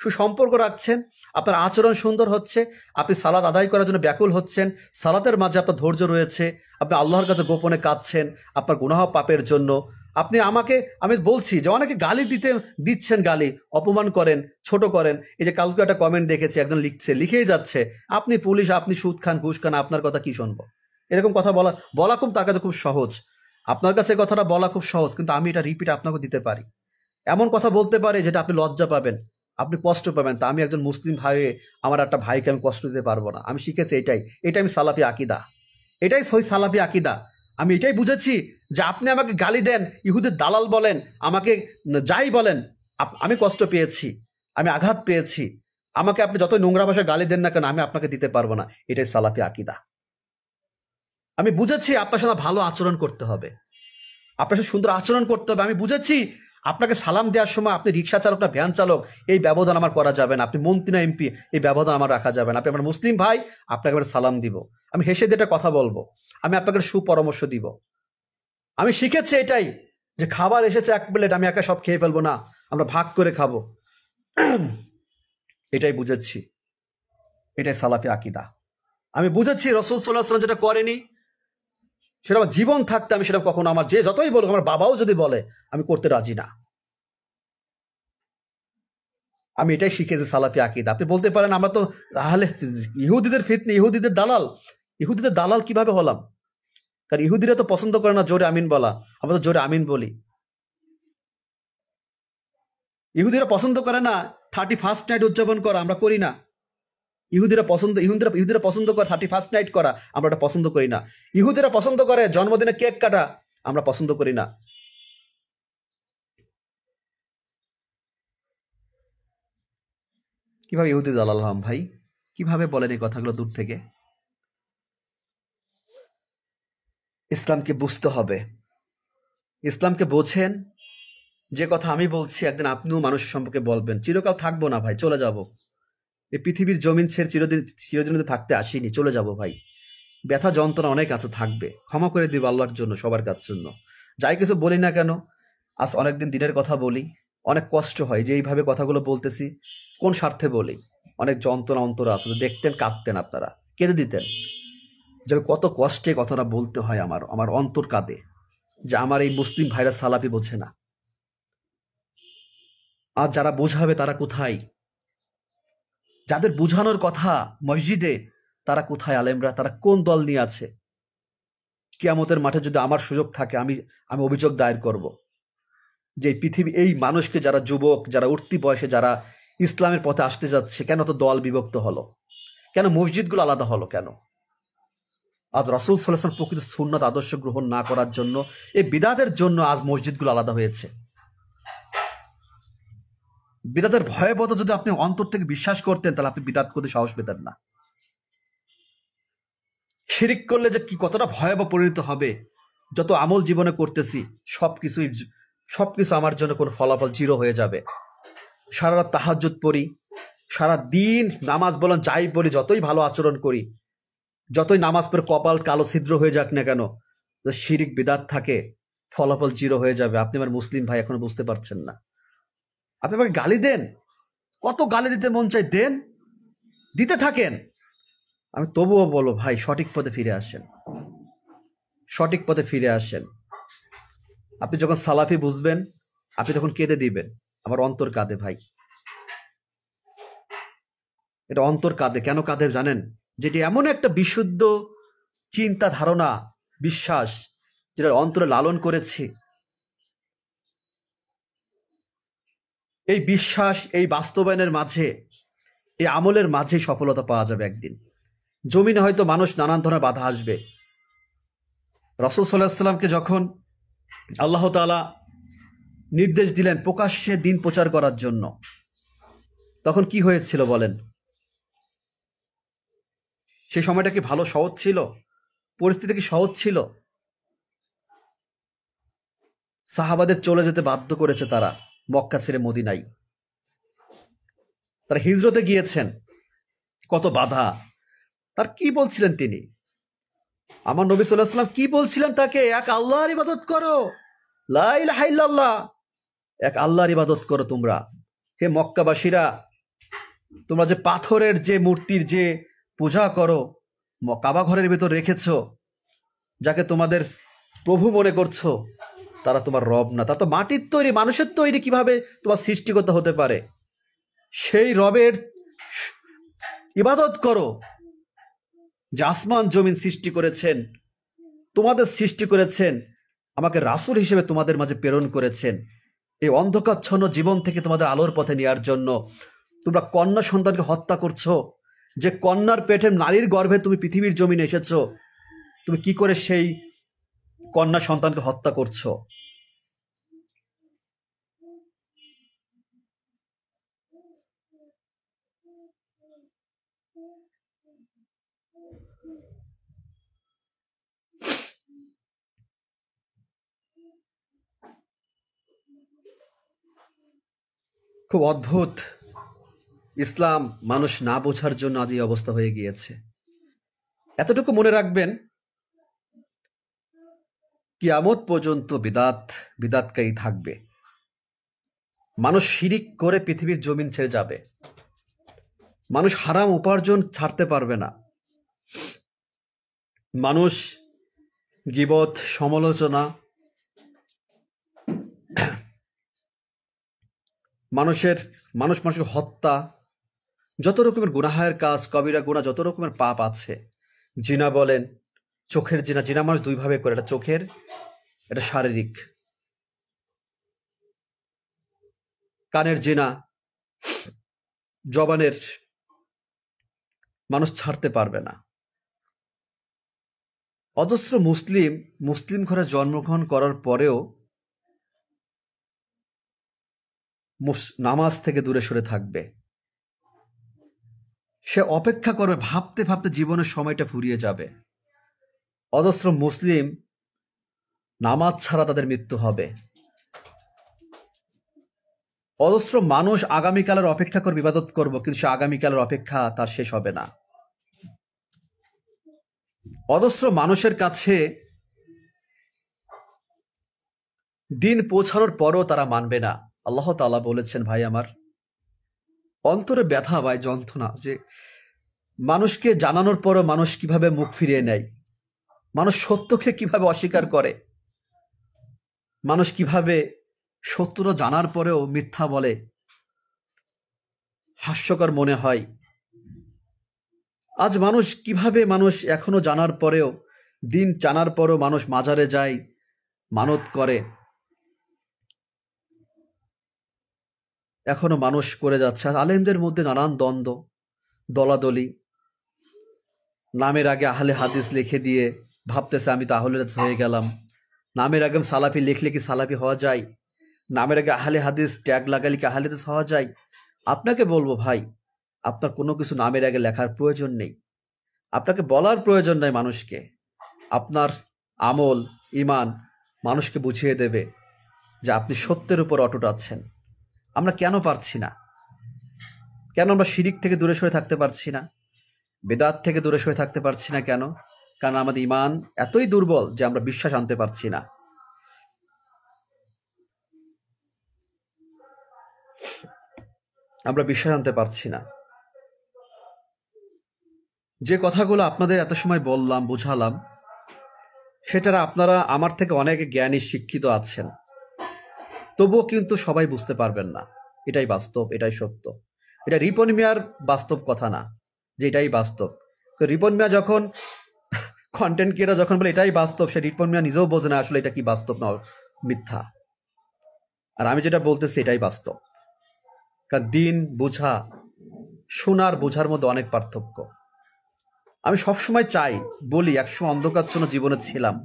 সুসম্পর্ক রাখছেন, আপনার আচরণ সুন্দর হচ্ছে, আপনি সালাত আদায় করার জন্য ব্যাকুল হচ্ছেন, সালাতের মাঝে আপনার ধৈর্য রয়েছে, আপনি আল্লাহর কাছে গোপনে কাঁদছেন আপনার গুনাহ পাপের জন্য। আপনি আমি বলছি যে অনেকে গালি দিচ্ছেন, গালি অপমান করেন, ছোট করেন। এই যে কালকে একটা কমেন্ট দেখেছি, একজন লিখেই যাচ্ছে আপনি পুলিশ, আপনি সুদ খান, ঘুষ খান, আপনার কথা কি শুনবো? এরকম কথা বলা খুব তার কাছে খুব সহজ। আপনার কাছে এই কথাটা বলা খুব সহজ, কিন্তু আমি এটা রিপিট আপনাকে দিতে পারি। এমন কথা বলতে পারে যেটা আপনি লজ্জা পাবেন, আপনি কষ্ট পাবেন। তা আমি একজন মুসলিম ভাই, আমার একটা ভাইকে আমি কষ্ট দিতে পারবো না। আমি শিখেছি এটাই আমি সালাফি আকীদা, এটাই সহি সালাফি আকীদা। আমি এটাই বুঝেছি যে আপনি আমাকে গালি দেন, ইহুদের দালাল বলেন, আমাকে যাই বলেন, আমি কষ্ট পেয়েছি, আমি আঘাত পেয়েছি। আমাকে আপনি যতই নোংরা ভাষায় গালি দেন না কেন, আমি আপনাকে দিতে পারবো না। এটাই সালাফি আকীদা। আমি বুঝেছি আপনার সাথে ভালো আচরণ করতে হবে, আপনার সাথে সুন্দর আচরণ করতে হবে। আমি বুঝেছি আপনাকে সালাম দেওয়ার সময় আপনি রিক্সা চালক না ভ্যান চালক, এই ব্যবধান আমার করা যাবে না। আপনি মন্ত্রী না এমপি, এই ব্যবধান আমার রাখা যাবে না। আপনি আমার মুসলিম ভাই, আপনাকে আমি সালাম দিব, আমি হেসে দিয়ে একটা কথা বলবো, আমি আপনাকে সুপরামর্শ দিব। আমি শিখেছি এটাই, যে খাবার এসেছে 1 প্লেট, আমি একা সব খেয়ে ফেলবো না, আমরা ভাগ করে খাবো। এটাই বুঝেছি, এটাই সালাফি আকীদা। আমি বুঝেছি রাসূল সাল্লাল্লাহু আলাইহি ওয়াসাল্লাম যেটা করেনি, সেটা আমার জীবন থাকতে আমি সেটা কখনো, আমার যে যতই বলুক, আমার বাবাও যদি বলে, আমি করতে রাজি না। আমি এটাই শিখেছি সালাফি আকীদা। আপনি বলতে পারেন আমরা তো তাহলে ইহুদিদের ফিতনা, ইহুদিদের দালাল। ইহুদিদের দালাল কিভাবে হলাম? কারণ ইহুদিরা তো পছন্দ করে না জোরে আমিন বলা, আমরা তো জোরে আমিন বলি। ইহুদিরা পছন্দ করে না 31st নাইট উদযাপন করা আমরা করি না। ইহুদিরা পছন্দ করে 31st নাইট করা, আমরা এটা পছন্দ করি না। ইহুদিরা পছন্দ করে জন্মদিনে কেক কাটা, আমরা পছন্দ করি না। কিভাবে ইহুদি দালাল হলাম ভাই? কিভাবে বলেন এই কথাগুলো দূর থেকে? ইসলামকে বুঝতে হবে। ইসলামকে বোঝেন। যে কথা আমি বলছি একদিন আপনিও মানুষের সম্পর্কে বলবেন। চিরকাল থাকবো না ভাই, চলে যাব। এই পৃথিবীর জমিন ছেড়ে চিরদিন থাকতে আসিনি, চলে যাব ভাই। ব্যথা যন্ত্রণা অনেক আছে, থাকবে। ক্ষমা করে দিব আল্লাহর জন্য, সবার কাছ জন্য। যাই কিছু বলি না কেন, আজ অনেকদিন দিনের কথা বলি, অনেক কষ্ট হয় যে এইভাবে কথাগুলো বলতেছি। কোন স্বার্থে বলি? অনেক যন্ত্রণা অন্তর আছে, দেখতেন কাঁদতেন, আপনারা কেঁদে দিতেন যে কত কষ্টে কথাটা বলতে হয়। আমার অন্তর কাঁদে যে আমার এই মুসলিম ভাইরা সালাফি বোঝে না। আর যারা বোঝাবে তারা কোথায়? যাদের বোঝানোর কথা মসজিদে, তারা কোথায়? আলেমরা তারা কোন দল নিয়ে আছে? কিয়ামতের মাঠে যদি আমার সুযোগ থাকে, আমি অভিযোগ দায়ের করব যে পৃথিবী এই মানুষকে, যারা যুবক, যারা উঠতি বয়সে, যারা ইসলামের পথে আসতে যাচ্ছে, কেন তো দল বিভক্ত হলো? কেন মসজিদগুলো আলাদা হলো? কেন আজ রাসূল সাল্লাল্লাহু আলাইহি ওয়াসাল্লাম প্রকৃত সুন্নাত আদর্শ গ্রহণ না করার জন্য, এই বিদআতের জন্য আজ মসজিদগুলো আলাদা হয়েছে। বিদআতের ভয়াবহতা যদি আপনি অন্তর থেকে বিশ্বাস করতেন, তাহলে আপনি বিদআত করতে সাহস পেতেন না। শিরিক করলে যে কি কতটা ভয়াবহ পরিণত হবে, যত আমল জীবনে করতেছি সবকিছু আমার জন্য কোনো ফলাফল জিরো হয়ে যাবে। সারা রাত তাহাজ্জুদ পড়ি, সারা দিন নামাজ বলেন যাই বলি, যতই ভালো আচরণ করি, যতই নামাজ পড়ে কপাল কালো ছিদ্র হয়ে যাক না কেন, শিরিক বিদআত থাকে, ফলাফল জিরো হয়ে যাবে। আপনি আমার মুসলিম ভাই এখনো বুঝতে পারছেন না। আপনি আমাকে গালি দেন, কত গালি দিতে মন চাই দেন, দিতে থাকেন। আমি তবুও বলো ভাই, সঠিক পথে ফিরে আসেন, সঠিক পথে ফিরে আসেন। আপনি যখন সালাফি বুঝবেন, আপনি তখন কেঁদে দিবেন। আমার অন্তর কাঁদে ভাই, এটা অন্তর কাঁদে। কেন কাঁদে জানেন? যেটি এমন একটা বিশুদ্ধ চিন্তা, ধারণা, বিশ্বাস, যেটা অন্তরে লালন করেছি। এই বিশ্বাস, এই বাস্তবায়নের মাঝে, এই আমলের মাঝে সফলতা পাওয়া যাবে একদিন। জমিনে হয়তো মানুষ নানান ধরনের বাধা আসবে। রাসূল সাল্লাল্লাহু আলাইহি ওয়াসাল্লামকে যখন আল্লাহ তাআলা নির্দেশ দিলেন প্রকাশ্যে দিন প্রচার করার জন্য, তখন কি হয়েছিল বলেন? সেই সময়টা কি ভালো, সহজ ছিল? পরিস্থিতি কি সহজ ছিল? সাহাবাদের চলে যেতে বাধ্য করেছে তারা, মক্কা ছেড়ে মদিনায়। তারা হিজরতে গিয়েছেন, কত বাধা। তার কি বলছিলেন তিনি? আমার নবী সাল্লাল্লাহু আলাইহি ওয়াসাল্লাম কি বলছিলেন তাকে? এক আল্লাহর ইবাদত করো, লা ইলাহা ইল্লাল্লাহ, এক আল্লাহর ইবাদত করো তোমরা। হে মক্কাবাসীরা, তোমরা যে পাথরের যে মূর্তির যে পূজা করো, কাবা ঘরের ভেতর রেখেছো, যাকে তোমাদের প্রভু মনে করছো, তারা তোমার রব না, তারা তো মাটির তৈরি, মানুষের তৈরি। কিভাবে তোমার সৃষ্টিকর্তা হতে পারে? সেই রবের ইবাদত করো যে আসমান জমিন সৃষ্টি করেছেন, তোমাদের সৃষ্টি করেছেন, আমাকে রাসূল হিসেবে তোমাদের মাঝে প্রেরণ করেছেন এই অন্ধকারচ্ছন্ন জীবন থেকে তোমাদের আলোর পথে নেওয়ার জন্য। তোমরা কন্যা সন্তানকে হত্যা করছো, যে কন্যার পেটে নারীর গর্ভে তুমি পৃথিবীর জমিনে এসেছো, তুমি কি করে সেই কন্যা সন্তানকে হত্যা করছো? খুব অদ্ভুত। ইসলাম মানুষ না বোঝার জন্য আজ এই অবস্থা হয়ে গিয়েছে। এতটুকু মনে রাখবেন, কিয়ামত পর্যন্ত বিদাতকারী থাকবে। মানুষ শিরিক করে পৃথিবীর জমিন ছেড়ে যাবে। মানুষ হারাম উপার্জন ছাড়তে পারবে না। মানুষ গীবত, সমালোচনা, মানুষকে হত্যা, যত রকমের গুনাহের কাজ, কবিরা গুনাহ, যত রকমের পাপ আছে, জিনা বলেন, চোখের জিনা মানুষ দুই ভাবে করে, এটা চোখের, এটা শারীরিক। কানের জিনা, জবানের মানুষ ছাড়তে পারবে না। অজস্র মুসলিম ঘরে জন্মগ্রহণ করার পরেও নামাজ থেকে দূরে সরে থাকবে। সে অপেক্ষা করবে, ভাবতে ভাবতে জীবনের সময়টা ফুরিয়ে যাবে। অজস্র মুসলিম নামাজ ছাড়া তাদের মৃত্যু হবে। অজস্র মানুষ আগামীকালের অপেক্ষা করবে, ইবাদত করব, কিন্তু সে আগামীকালের অপেক্ষা তার শেষ হবে না। অজস্র মানুষের কাছে দিন পৌঁছানোর পরও তারা মানবে না। আল্লাহ তাআলা বলেছেন, ভাই আমার, অন্তরে ব্যথা ভাই, যন্ত্রণা, যে মানুষকে জানানোর পরও মানুষ কিভাবে মুখ ফিরিয়ে নেয়, মানুষ সত্যকে কিভাবে অস্বীকার করে, মানুষ কিভাবে সত্যটা জানার পরেও মিথ্যা বলে। হাস্যকর মনে হয় আজ মানুষ এখনো জানার পরেও, দিন জানার পরেও মানুষ মাজারে যায়, মানত করে, এখনো মানুষ করে যাচ্ছে। আলেমদের মধ্যে নানান দ্বন্দ্ব, দলাদলি, নামের আগে আহলে হাদিস লিখে দিয়ে ভাবতেছে আমি তো আহলে হাদিস হয়ে গেলাম। নামের আগে সালাফি লিখলে কি সালাফি হওয়া যায়? নামের আগে আহলে হাদিস ট্যাগ লাগালে কি আহলে হাদিস হওয়া যায়? আপনাকে বলবো ভাই, আপনার কোনো কিছু নামের আগে লেখার প্রয়োজন নেই, আপনাকে বলার প্রয়োজন নাই মানুষকে। আপনার আমল, ইমান মানুষকে বুঝিয়ে দেবে যে আপনি সত্যের উপর অটুট আছেন। আমরা কেন পারছি না? কেন আমরা শিরিক থেকে দূরে সরে থাকতে পারছি না? বেদাত থেকে দূরে সরে থাকতে পারছি না কেন? কারণ আমাদের ইমান এতই দুর্বল যে আমরা বিশ্বাস আনতে পারছি না। আমরা বিশ্বাস আনতে পারছি না। যে কথাগুলো আপনাদের এত সময় বললাম, বুঝালাম, সেটারা আপনারা আমার থেকে অনেক জ্ঞানী, শিক্ষিত আছেন, তবুও কিন্তু সবাই বুঝতে পারবেন না। এটাই বাস্তব, এটাই সত্য। এটা রিপন মিয়ার বাস্তব কথা না যে এটাই বাস্তব। তো রিপন মিয়া যখন কন্টেন্ট ক্রিয়েটর যখন বলে এটাই বাস্তব, সে রিপন মিয়া নিজেও বোঝে না আসলে এটা কি বাস্তব না মিথ্যা। আর আমি যেটা বলতেছি এটাই বাস্তব। কারণ দিন বোঝা, শোনার বোঝার মধ্যে অনেক পার্থক্য। আমি সবসময় চাই, বলি, একসময় অন্ধকারচ্ছন্ন জীবনে ছিলাম,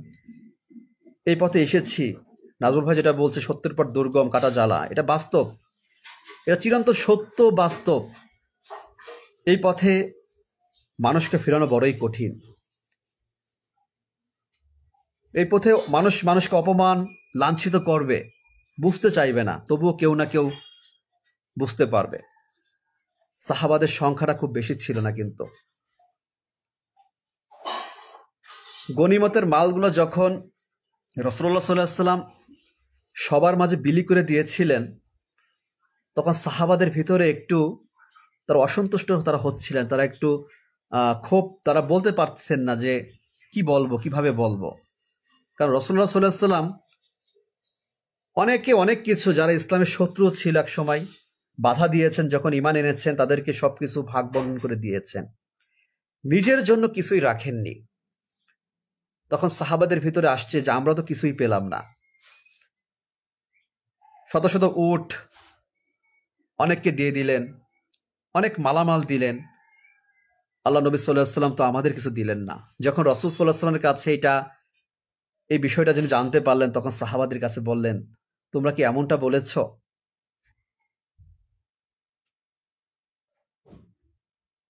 এই পথে এসেছি। নাজমুল ভাই যেটা বলছে, সত্যের পর দুর্গম কাটা জ্বালা, এটা বাস্তব, এটা চিরন্তন সত্য, বাস্তব। এই পথে মানুষকে ফেরানো বড়ই কঠিন। এই পথে মানুষকে অপমান, লাঞ্ছিত করবে, বুঝতে চাইবে না, তবুও কেউ না কেউ বুঝতে পারবে। সাহাবাদের সংখ্যাটা খুব বেশি ছিল না, কিন্তু গনিমতের মালগুলো যখন রাসূলুল্লাহ সাল্লাল্লাহু আলাইহি ওয়াসাল্লাম সবার মাঝে বিলি করে দিয়েছিলেন, তখন সাহাবাদের ভিতরে একটু তারা অসন্তুষ্ট তারা হচ্ছিলেন, তারা একটু ক্ষোভ, তারা বলতে পারছেন না যে কি বলবো, কিভাবে বলবো। কারণ রাসূলুল্লাহ সাল্লাল্লাহু আলাইহি ওয়াসাল্লাম অনেক কিছু, যারা ইসলামের শত্রু ছিল এক সময়, বাধা দিয়েছেন, যখন ঈমান এনেছেন তাদেরকে সবকিছু ভাগ বন্টন করে দিয়েছেন, নিজের জন্য কিছুই রাখেননি। তখন সাহাবাদের ভিতরে আসছে যে আমরা তো কিছুই পেলাম না। শত শত উট অনেককে দিয়ে দিলেন, অনেক মালামাল দিলেন, আল্লাহ নবী সাল্লাল্লাহু আলাইহি ওয়াসাল্লাম তো আমাদের কিছু দিলেন না। যখন রাসূল সাল্লাল্লাহু আলাইহি ওয়াসাল্লামের কাছে এই বিষয়টা যিনি জানতে পারলেন, তখন সাহাবাদের কাছে বললেন, তোমরা কি এমনটা বলেছ?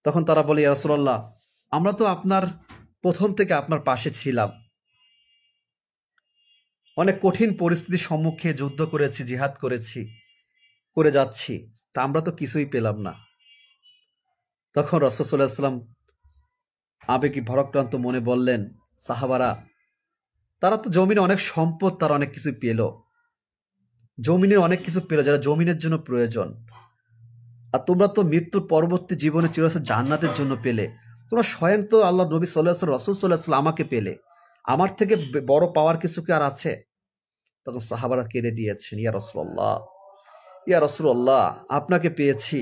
তখন তারা বলে, ইয়া রাসূলুল্লাহ, আমরা তো আপনার প্রথম থেকে আপনার পাশে ছিলাম, অনেক কঠিন পরিস্থিতির সম্মুখে যুদ্ধ করেছি, জিহাদ করেছি, করে যাচ্ছি, তা আমরা তো কিছুই পেলাম না। তখন রাসূল সাল্লাল্লাহু আলাইহি ওয়াসাল্লাম আবেগে ভরাক্রান্ত মনে বললেন, সাহাবারা, তারা তো জমিনে অনেক সম্পদ, তারা অনেক কিছু পেল, জমিনের অনেক কিছু পেল যারা জমিনের জন্য প্রয়োজন। আর তোমরা তো মৃত্যুর পরবর্তী জীবনে চিরস্থায়ী জান্নাতের জন্য পেলে। তোমরা স্বয়ং তো আল্লাহ নবী সাল্লাল্লাহু আলাইহি ওয়াসাল্লাম, রাসূল সাল্লাল্লাহু আলাইহি ওয়াসাল্লাম আমাকে পেলে, আমার থেকে বড় পাওয়ার কিছু কি আর আছে? তখন সাহাবারা কেঁদে দিয়েছেন, ইয়া রাসূলুল্লাহ, আপনাকে পেয়েছি,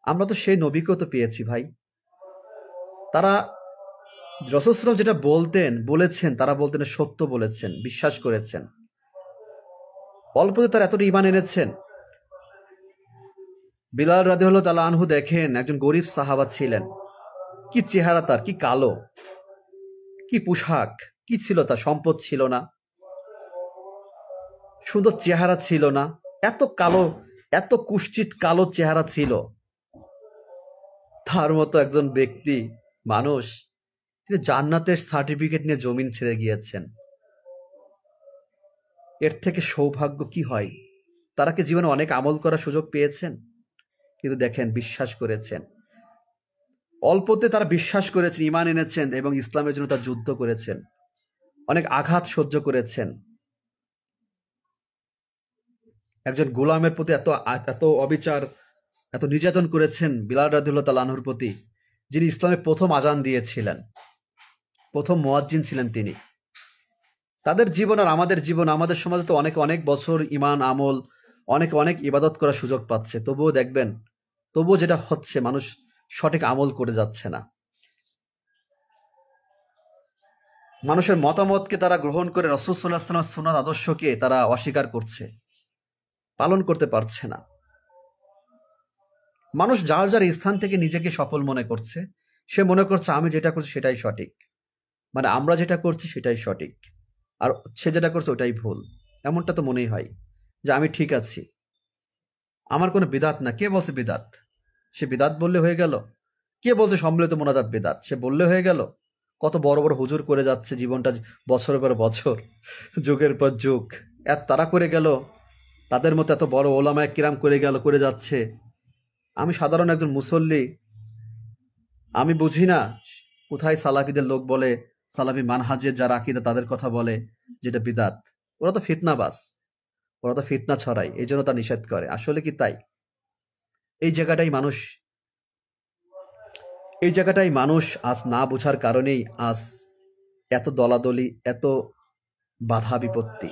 আমরা তো সেই নবীকেও তো পেয়েছি ভাই। তারা রাসূল সাল্লাল্লাহু আলাইহি ওয়াসাল্লাম যেটা বলেছেন, তারা বলতেন সত্য বলেছেন, বিশ্বাস করেছেন, অল্পতে তারা এতটা ঈমান এনেছেন। বিলাল রাদিয়াল্লাহু তাআলা আনহু দেখেন একজন গরিব সাহাবা ছিলেন, কি চেহারা তার, কি কালো, কি পোশাক, কি ছিল তার, সম্পদ ছিল না, সুন্দর চেহারা ছিল না, এত কালো, এত কুৎসিত কালো চেহারা ছিল। তার মতো একজন ব্যক্তি, মানুষ, তিনি জান্নাতের সার্টিফিকেট নিয়ে জমিন ছেড়ে গিয়েছেন। এর থেকে সৌভাগ্য কি হয়? তারা কি জীবনে অনেক আমল করার সুযোগ পেয়েছেন? কিন্তু দেখেন, বিশ্বাস করেছেন, অল্পতে তারা বিশ্বাস করেছেন, ঈমান এনেছেন এবং ইসলামের জন্য তারা যুদ্ধ করেছেন, অনেক আঘাত সহ্য করেছেন। একজন গোলামের প্রতি এত এত অবিচার, এত নির্যাতন করেছেন বিলাল রাদিয়াল্লাহু তাআলা আনহুর প্রতি, যিনি ইসলামের প্রথম আজান দিয়েছিলেন, প্রথম মুয়াজ্জিন ছিলেন তিনি। তাদের জীবন আর আমাদের জীবন, আমাদের সমাজে তো অনেক অনেক বছর ঈমান আমল, অনেক অনেক ইবাদত করার সুযোগ পাচ্ছে, তবুও দেখবেন, তবুও যেটা হচ্ছে, মানুষ সঠিক আমল করে যাচ্ছে না। মানুষের মতামতকে তারা গ্রহণ করে রাসূল সাল্লাল্লাহু আলাইহি ওয়াসাল্লামের সুন্নাত আদর্শকে তারা অস্বীকার করছে, পালন করতে পারছে না। মানুষ যার যার স্থান থেকে নিজেকে সফল মনে করছে, সে মনে করছে আমি যেটা করছি সেটাই সঠিক, মানে আমরা যেটা করছি সেটাই সঠিক, আর সে যেটা করছে ওটাই ভুল। এমনটা তো মনেই হয় যে আমি ঠিক আছি, আমার কোনো বিদাত না। কে বলছে বিদাত? সে বিদাত বললে হয়ে গেল? কে বলছে সম্মিলিত মোনাজাত বিদাত? সে বললে হয়ে গেল? কত বড় বড় হুজুর করে যাচ্ছে জীবনটা, বছরের পর বছর, যুগের পর যুগ, এত তারা করে গেল, তাদের মতো এত বড় ওলামায়ে কিরাম করে গেল, করে যাচ্ছে। আমি সাধারণ একজন মুসল্লি, আমি বুঝি না কোথায় সালাফিদের লোক বলে, সালাফি মানহাজের যারা আকীদা তাদের কথা বলে যেটা বিদাত। ওরা তো ফিতনাবাজ, ওরা তো ফিতনা ছড়ায়, এই জন্য তা নিষেধ করে। আসলে কি তাই? এই জায়গাটাই মানুষ, এই জায়গাটাই মানুষ আজ না বোঝার কারণেই আজ এত দলাদলি, এত বাধা বিপত্তি।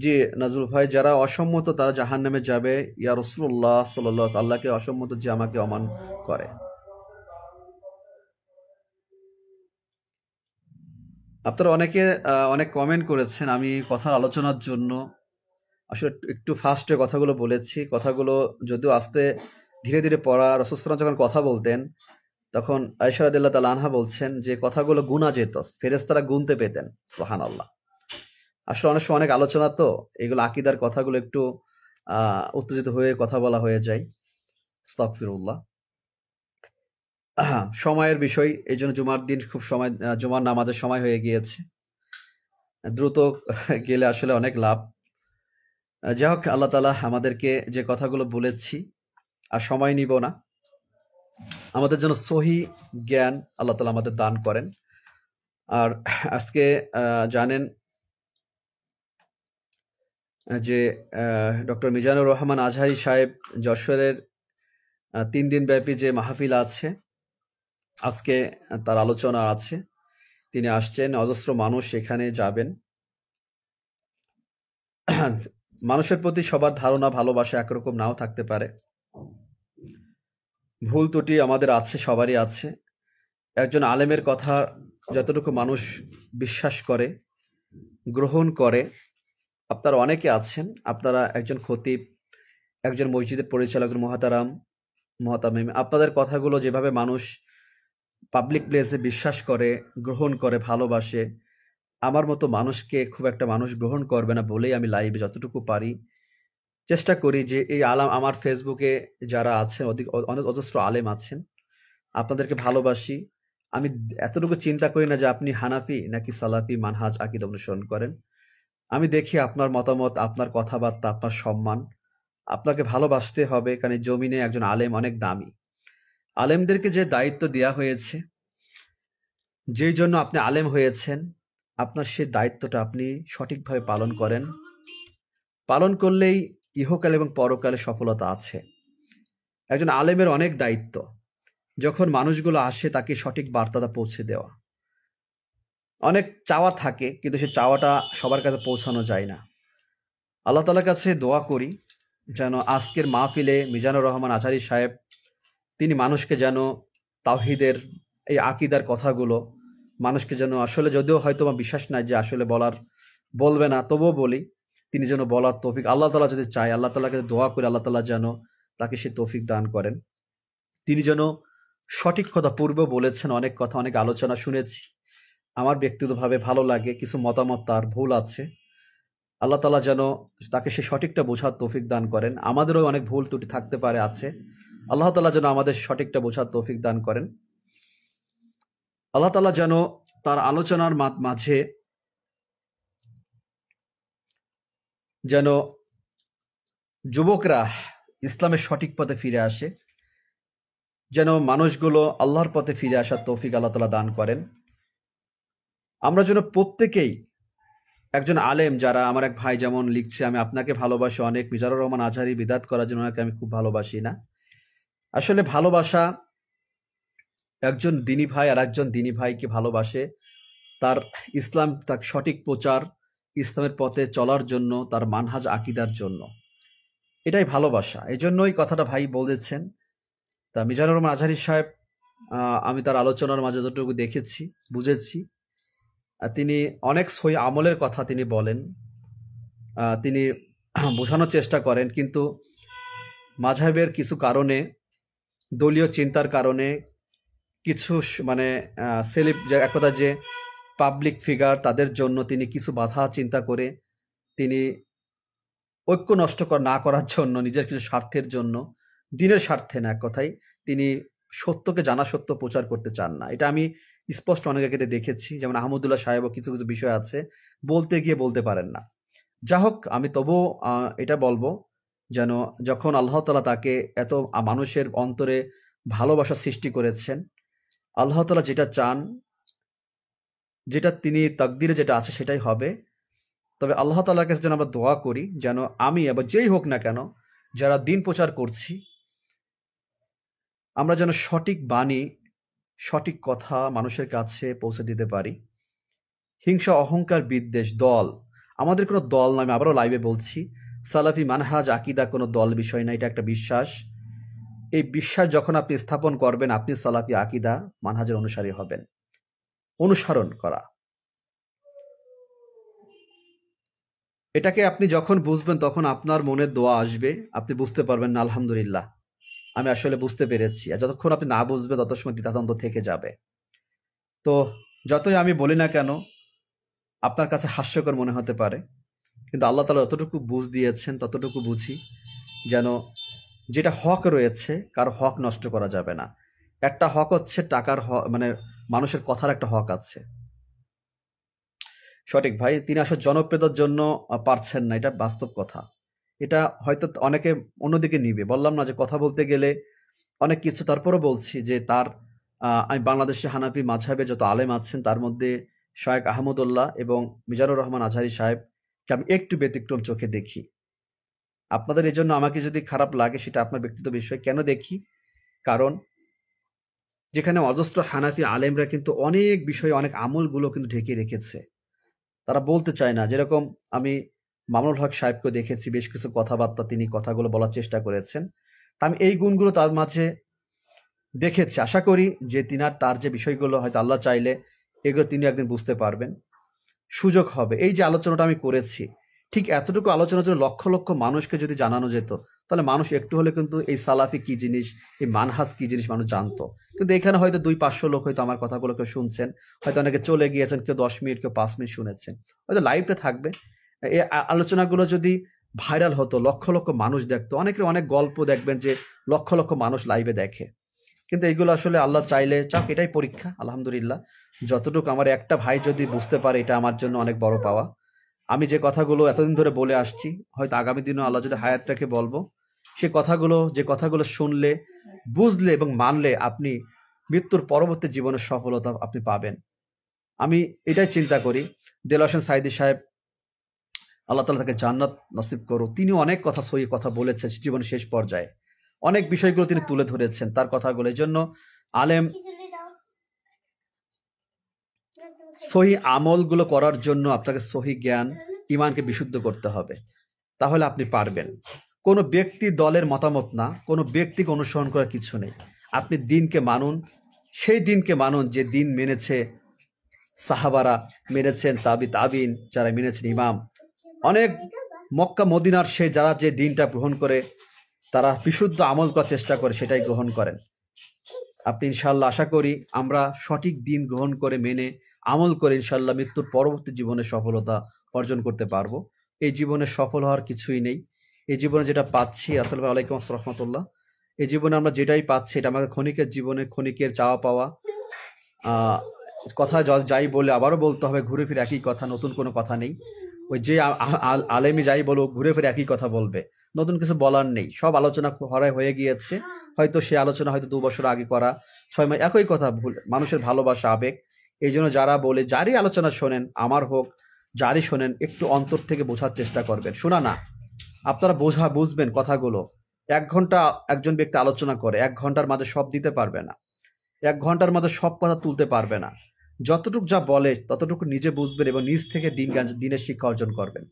জি নাজরুল ভাই, যারা অসম্মত তারা জাহান্নামে যাবে। ইয়া রাসূলুল্লাহ সাল্লাল্লাহু আলাইহি, আল্লাহকে অসম্মত যে আমাকে অমান করে। আপনারা অনেকে অনেক কমেন্ট করেছেন। আমি কথার আলোচনার জন্য আসলে একটু ফাস্টে কথাগুলো বলেছি। কথাগুলো যদিও আস্তে ধীরে ধীরে পড়া, রাসূল সাল্লাল্লাহু আলাইহি ওয়াসাল্লাম যখন কথা বলতেন তখন আয়েশা রাদিয়াল্লাহু তাআলা আনহা বলছেন যে কথাগুলো গুনা যেত, ফেরেশতারা গুনতে পেতেন। সুবহানাল্লাহ। আসলে অনেক সময় অনেক আলোচনা তো, এগুলো আকীদার কথাগুলো একটু উত্তেজিত হয়ে কথা বলা হয়ে যায়। আস্তাগফিরুল্লাহ। সময়ের বিষয়, এই জন্য জুমার দিন খুব সময়, জুমার নামাজের সময় হয়ে গিয়েছে, দ্রুত গেলে আসলে অনেক লাভ। যাই হোক, আল্লাহ তাআলা আমাদেরকে যে কথাগুলো বলেছি, আর সময় নিব না, আমাদের জন্য সহি জ্ঞান আল্লাহ তাআলা আমাদের দান করেন। আর আজকে জানেন যে ডক্টর মিজানুর রহমান আজহারী সাহেব যশোরের 3 দিন ব্যাপী যে মাহফিল আছে, আজকে তার আলোচনা আছে, তিনি আসছেন, অজস্র মানুষ এখানে যাবেন। মানুষের প্রতি সবার ধারণা ভালোবাসা একরকম নাও থাকতে পারে, ভুল ত্রুটি আমাদের আছে, সবারই আছে। একজন আলেমের কথা যতটুকু মানুষ বিশ্বাস করে, গ্রহণ করে, আপনারা অনেকে আছেন, আপনারা একজন খতিব, একজন মসজিদের পরিচালক, একজন মহতামিম, আপনাদের কথাগুলো যেভাবে মানুষ পাবলিক প্লেসে বিশ্বাস করে, গ্রহণ করে, ভালোবাসে, আমার মতো মানুষকে খুব একটা মানুষ গ্রহণ করবে না বলেই আমি লাইভে যতটুকু পারি চেষ্টা করি যে এই আলাম, আমার ফেসবুকে যারা আছেন অনেক অজস্র আলেম আছেন, আপনাদেরকে ভালোবাসি। আমি এতটুকু চিন্তা করি না যে আপনি হানাফি নাকি সালাফি মানহাজ আকীদা অনুসরণ করেন। আমি দেখি আপনার মতামত, আপনার কথাবার্তা, আপনার সম্মান, আপনাকে ভালোবাসতে হবে, কারণ এই জমিনে একজন আলেম অনেক দামি। আলেমদেরকে যে দায়িত্ব দেওয়া হয়েছে, যেই জন্য আপনি আলেম হয়েছেন, আপনার সেই দায়িত্বটা আপনি সঠিকভাবে পালন করেন। পালন করলেই ইহকাল এবং পরকালে সফলতা আছে। একজন আলেমের অনেক দায়িত্ব, যখন মানুষগুলো আসে তাকে সঠিক বার্তাটা পৌঁছে দেওয়া। অনেক চাওয়া থাকে, কিন্তু সে চাওয়াটা সবার কাছে পৌঁছানো যায় না। আল্লাহ তাআলার কাছে দোয়া করি যেন আজকের মাহফিলে মিজানুর রহমান আজহারী সাহেব, তিনি মানুষকে যেন তাওহীদের এই আকীদার কথাগুলো মানুষকে যেন, আসলে যদিও হয়তো আমার বিশ্বাস নাই যে আসলে বলবে না, তবুও বলি, তিনি যেন বলার তৌফিক, আল্লাহ তাআলা যদি চায়, আল্লাহ তাআলাকে দোয়া করে আল্লাহ তাআলা যেন তাকে সেই তৌফিক দান করেন। তিনি যেন সঠিক কথা, পূর্বে বলেছেন অনেক কথা, অনেক আলোচনা শুনেছি, আমার ব্যক্তিগতভাবে ভালো লাগে, কিছু মতামত তার ভুল আছে, আল্লাহ তাআলা যেন তাকে সে সঠিকটা বোঝার তৌফিক দান করেন। আমাদেরও অনেক ভুল ত্রুটি থাকতে পারে, আছে, আল্লাহ তাআলা যেন আমাদের সঠিকটা বোঝার তৌফিক দান করেন। আল্লাহ তাআলা যেন তার আলোচনার মাঝে যেন যুবকরা ইসলামের সঠিক পথে ফিরে আসে, যেন মানুষগুলো আল্লাহর পথে ফিরে আসার তৌফিক আল্লাহ তাআলা দান করেন। আমরা যেন প্রত্যেকেই একজন আলেম, যারা আমার এক ভাই যেমন লিখছে, আমি আপনাকে ভালোবাসি অনেক, মিজানুর রহমান আজহারী বিদাত করার জন্য ওনাকে আমি খুব ভালোবাসি না। আসলে ভালোবাসা, একজন দিনী ভাই আর একজন দিনী ভাইকে ভালোবাসে তার ইসলাম, তার সঠিক প্রচার, ইসলামের পথে চলার জন্য, তার মানহাজ আকিদার জন্য, এটাই ভালোবাসা। এই জন্যই কথাটা ভাই বলেছেন। তা মিজানুর রহমান আজহারী সাহেব, আমি তার আলোচনার মাঝে যতটুকু দেখেছি, বুঝেছি, তিনি অনেক সহি আমলের কথা তিনি বলেন, তিনি বোঝানোর চেষ্টা করেন, কিন্তু মাযহাবের কিছু কারণে, দলীয় চিন্তার কারণে, কিছু মানে এক কথা যে পাবলিক ফিগার, তাদের জন্য তিনি কিছু বাধা চিন্তা করে, তিনি ঐক্য নষ্ট না করার জন্য, নিজের কিছু স্বার্থের জন্য, দিনের স্বার্থে না, এক কথায় তিনি সত্যকে জানা সত্য প্রচার করতে চান না। এটা আমি স্পষ্ট অনেকের ক্ষেত্রে দেখেছি, যেমন আহমদুল্লাহ সাহেবও কিছু কিছু বিষয় আছে বলতে গিয়ে বলতে পারেন না। যা হোক, আমি তবুও এটা বলবো, যেন যখন আল্লাহ তাআলা তাকে এত মানুষের অন্তরে ভালোবাসা সৃষ্টি করেছেন, আল্লাহ তাআলা যেটা চান, যেটা তিনি তাকদিরে যেটা আছে সেটাই হবে। তবে আল্লাহ তাআলার কাছে যেন আমরা দোয়া করি, যেন আমি আবার যেই হোক না কেন, যারা দিন প্রচার করছি, আমরা যেন সঠিক বাণী, সঠিক কথা মানুষের কাছে পৌঁছে দিতে পারি। হিংসা, অহংকার, বিদ্বেষ, দল, আমাদের কোনো দল নয়। আমি আবারও লাইভে বলছি, সালাফি মানহাজ আকিদা কোনো দল বিষয় না, এটা একটা বিশ্বাস। এই বিশ্বাস যখন আপনি স্থাপন করবেন, আপনি সালাফি আকিদা মানহাজের অনুসারী হবেন। অনুসরণ করা, এটাকে আপনি যখন বুঝবেন, তখন আপনার মনে দোয়া আসবে, আপনি বুঝতে পারবেন না আলহামদুলিল্লাহ আমি আসলে বুঝতে পেরেছি। আর যতক্ষণ আপনি না বুঝবেন, তত সময় দ্বিধাদ্বন্দ্ব থেকে যাবে। তো যতই আমি বলি না কেন, আপনার কাছে হাস্যকর মনে হতে পারে, কিন্তু আল্লাহ তাআলা যতটুকু বুঝ দিয়েছেন ততটুকু বুঝি, যেন যেটা হক রয়েছে, কারো হক নষ্ট করা যাবে না। একটা হক হচ্ছে টাকার হক, মানে মানুষের কথার একটা হক আছে। সঠিক ভাই, তিনি আসলে জনপ্রিয়তার জন্য পারছেন না, এটা বাস্তব কথা। এটা হয়তো অনেকে অন্যদিকে নিবে, বললাম না যে কথা বলতে গেলে অনেক কিছু। তারপরও বলছি যে তার আমি বাংলাদেশে হানাফি মাযহাবে যত আলেম আছেন, তার মধ্যে শায়েখ আহমদুল্লাহ এবং মিজানুর রহমান আজহারী সাহেবকে আমি একটু ব্যতিক্রম চোখে দেখি। আপনাদের এই জন্য আমাকে যদি খারাপ লাগে, সেটা আপনার ব্যক্তিগত বিষয়। কেন দেখি? কারণ যেখানে অজস্র হানাফি আলেমরা কিন্তু অনেক বিষয়ে, অনেক আমলগুলো কিন্তু ঢেকে রেখেছে, তারা বলতে চায় না। যেরকম আমি মামুনুল হক সাহেবকে দেখেছি, বেশ কিছু কথাবার্তা তিনি কথাগুলো বলার চেষ্টা করেছেন। তা আমি এই গুণগুলো তার মাঝে দেখেছি। আশা করি যে তার যে বিষয়গুলো হয়তো আল্লাহ চাইলে এগুলো তিনি একদিন বুঝতে পারবেন, সুযোগ হবে। এই যে আলোচনাটা আমি করেছি, ঠিক এতটুকু আলোচনার জন্য লক্ষ লক্ষ মানুষকে যদি জানানো যেত, তাহলে মানুষ একটু হলে কিন্তু এই সালাফি কি জিনিস, এই মানহাজ কি জিনিস মানুষ জানতো। কিন্তু এখানে হয়তো 200-500 লোক হয়তো আমার কথাগুলোকে শুনছেন, হয়তো অনেকে চলে গিয়েছেন, কেউ 10 মিনিট, কেউ 5 মিনিট শুনেছেন, হয়তো লাইভে থাকবে। এই আলোচনাগুলো যদি ভাইরাল হতো, লক্ষ লক্ষ মানুষ দেখতো, অনেকের অনেক গল্প দেখবেন যে লক্ষ লক্ষ মানুষ লাইভে দেখে। কিন্তু এইগুলো আসলে আল্লাহ চাইলে চাক, এটাই পরীক্ষা। আলহামদুলিল্লাহ, যতটুকু আমার একটা ভাই যদি বুঝতে পারে, এটা আমার জন্য অনেক বড় পাওয়া। আমি যে কথাগুলো এতদিন ধরে বলে আসছি, হয়তো আগামী দিনও আল্লাহ যদি হায়াতটাকে বলবো, সে কথাগুলো, যে কথাগুলো শুনলে, বুঝলে এবং মানলে আপনি মৃত্যুর পরবর্তী জীবনের সফলতা আপনি পাবেন। আমি এটাই চিন্তা করি। দেলোয়ার হোসেন সাঈদী সাহেব, আল্লাহ তাআলা তাকে জান্নাত নসিব করুক, তিনি অনেক কথা, সহি কথা বলেছেন জীবনের শেষ পর্যায়ে, অনেক বিষয়গুলো তিনি তুলে ধরেছেন তার কথাগুলো। এই জন্য আলেম সহি আমলগুলো করার জন্য আপনাকে সহি জ্ঞান, ইমানকে বিশুদ্ধ করতে হবে, তাহলে আপনি পারবেন। কোনো ব্যক্তি দলের মতামত না, কোনো ব্যক্তিকে অনুসরণ করার কিছু নেই। আপনি দিনকে মানুন, সেই দিনকে মানুন যে দিন মেনেছে সাহাবারা, মেনেছেন তাবিন, যারা মেনেছেন ইমাম, অনেক মক্কা মদিনার সে যারা যে দিনটা গ্রহণ করে তারা বিশুদ্ধ আমল করার চেষ্টা করে সেটাই গ্রহণ করেন। আপনি ইনশাল্লাহ, আশা করি আমরা সঠিক দিন গ্রহণ করে মেনে আমল করে ইনশাল্লাহ মৃত্যুর পরবর্তী জীবনে সফলতা অর্জন করতে পারবো। এই জীবনে সফল হওয়ার কিছুই নেই। এই জীবনে যেটা পাচ্ছি, আসলে ওয়ালাইকুম আসসালাম রহমতুল্লাহ, এই জীবনে আমরা যেটাই পাচ্ছি এটা আমাদের ক্ষণিকের জীবনে ক্ষণিকের চাওয়া পাওয়া। কথা যাই বলে আবারও বলতে হবে, ঘুরে ফিরে একই কথা, নতুন কোনো কথা নেই। ওই যে আলেমি যাই বলো ঘুরে ফিরে একই কথা বলবে, নতুন কিছু বলার নেই। সব আলোচনা হয়ে গিয়েছে, হয়তো সে আলোচনা হয়তো 2 বছর আগে করা, 6 মাস, একই কথা। ভুল মানুষের ভালোবাসা আবেগ, এই জন্য যারা বলে যারই আলোচনা শোনেন, আমার হোক যারই শোনেন, একটু অন্তর থেকে বোঝার চেষ্টা করবেন। শোনা না, আপনারা বুঝবেন কথাগুলো। 1 ঘন্টা একজন ব্যক্তি আলোচনা করে, 1 ঘন্টার মাঝে সব দিতে পারবে না, 1 ঘন্টার মাঝে সব কথা তুলতে পারবে না। যতটুকু যা বলে ততটুকু নিজে বুঝবেন এবং নিজ থেকে দিনের শিক্ষা অর্জন করবেন,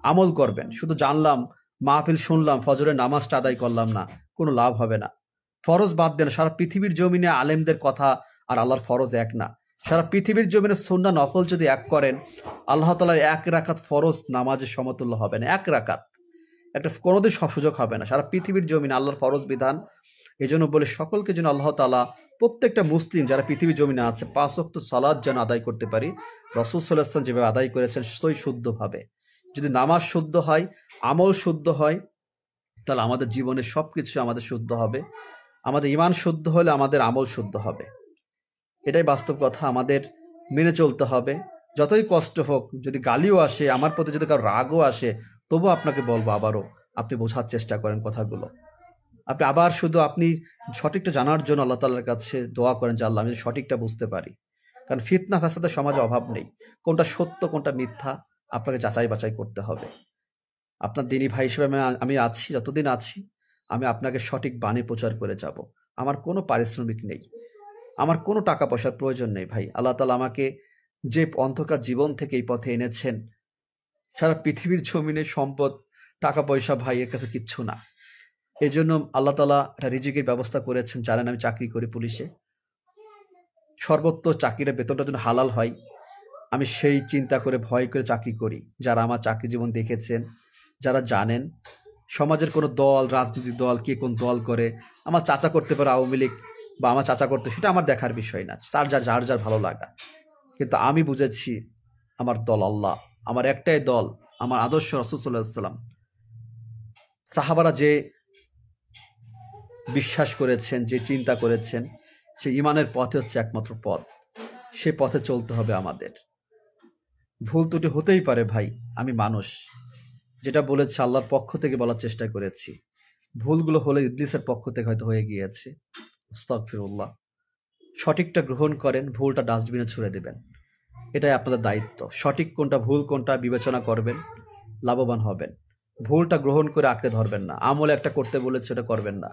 আমল করবেন। শুধু জানলাম, মাহফিল শুনলাম, ফজরের নামাজটা আদায় করলাম না, কোনো লাভ হবে না। ফরজ বাদ দেন, সারা পৃথিবীর জমিনে আলেমদের কথা আর আল্লাহর ফরজ এক না। সারা পৃথিবীর জমিনে সুন্নাহ নফল যদি এক করেন, আল্লাহ তাআলার 1 রাকাত ফরজ নামাজের সমতুল্য হবে না। 1 রাকাত একটা কোনোদিন সুযোগ হবে না সারা পৃথিবীর জমিনে আল্লাহর ফরজ বিধান। এই জন্য বলে সকলকে যেন আল্লাহ তাআলা, প্রত্যেকটা মুসলিম যারা পৃথিবীর জমিনে আছে, 5 ওয়াক্ত সালাত যেন আদায় করতে পারি রাসূল সাল্লাল্লাহু আলাইহি ওয়াসাল্লাম যেভাবে আদায় করেছেন সই শুদ্ধভাবে। যদি নামাজ শুদ্ধ হয়, আমল শুদ্ধ হয়, তাহলে আমাদের জীবনের সবকিছু আমাদের শুদ্ধ হবে। আমাদের ঈমান শুদ্ধ হলে আমাদের আমল শুদ্ধ হবে। এটাই বাস্তব কথা, আমাদের মেনে চলতে হবে। যতই কষ্ট হোক, যদি গালিও আসে, আমার প্রতি যদি কারো রাগও আসে, তবু আপনাকে বলবো আবারও আপনি বোঝার চেষ্টা করেন কথাগুলো। আপনি আবার শুধু আপনি সঠিকটা জানার জন্য আল্লাহ তাআলার কাছে দোয়া করেন যে আল্লাহ আমি সঠিকটা বুঝতে পারি। কারণ ফিতনা ফাসাদের সমাজে অভাব নেই, কোনটা সত্য কোনটা মিথ্যা আপনাকে যাচাই বাছাই করতে হবে। আপনার দিনী ভাই হিসেবে আমি আছি, যতদিন আছি আমি আপনাকে সঠিক বাণী প্রচার করে যাব। আমার কোনো পারিশ্রমিক নেই, আমার কোনো টাকা পয়সার প্রয়োজন নেই ভাই। আল্লাহ তাআলা আমাকে যে অন্ধকার জীবন থেকে এই পথে এনেছেন, সারা পৃথিবীর জমিনে সম্পদ টাকা পয়সা ভাই এর কাছে কিচ্ছু না। এই জন্য আল্লাহ তাআলা একটা রিজিকের ব্যবস্থা করেছেন। জানেন আমি চাকরি করি পুলিশে, সর্বত্র চাকরির বেতনটা যেন হালাল হয়, আমি সেই চিন্তা করে ভয় করে চাকরি করি। যারা আমার চাকরি জীবন দেখেছেন, যারা জানেন সমাজের কোনো দল, রাজনৈতিক দল, কে কোন দল করে, আমার চাচা করতে পারে আওয়ামী লীগ বা আমার চাচা করতে, সেটা আমার দেখার বিষয় না, তার যার ভালো লাগা। কিন্তু আমি বুঝেছি আমার দল আল্লাহ, আমার একটাই দল, আমার আদর্শ রাসূল সাল্লাল্লাহু আলাইহি ওয়াসাল্লাম। সাহাবারা যে বিশ্বাস করেছেন, যে চিন্তা করেছেন, সেই ঈমানের পথে হচ্ছে একমাত্র পথ। সে পথে চলতে হবে আমাদের। ভুল ত্রুটি হতেই পারে ভাই, আমি মানুষ। যেটা বলেছে আল্লাহর পক্ষ থেকে বলার চেষ্টা করেছি। ভুলগুলো হলে ইবলিসের পক্ষ থেকে হয়তো হয়ে গিয়েছে, আস্তাগফিরুল্লাহ। সঠিকটা গ্রহণ করেন, ভুলটা ডাস্টবিনে ছুঁড়ে দেবেন, এটাই আপনাদের দায়িত্ব। সঠিক কোনটা ভুল কোনটা বিবেচনা করবেন, লাভবান হবেন। ভুলটা গ্রহণ করে আঁকড়ে ধরবেন না। আমল একটা করতে বলেছে ওটা করবেন না,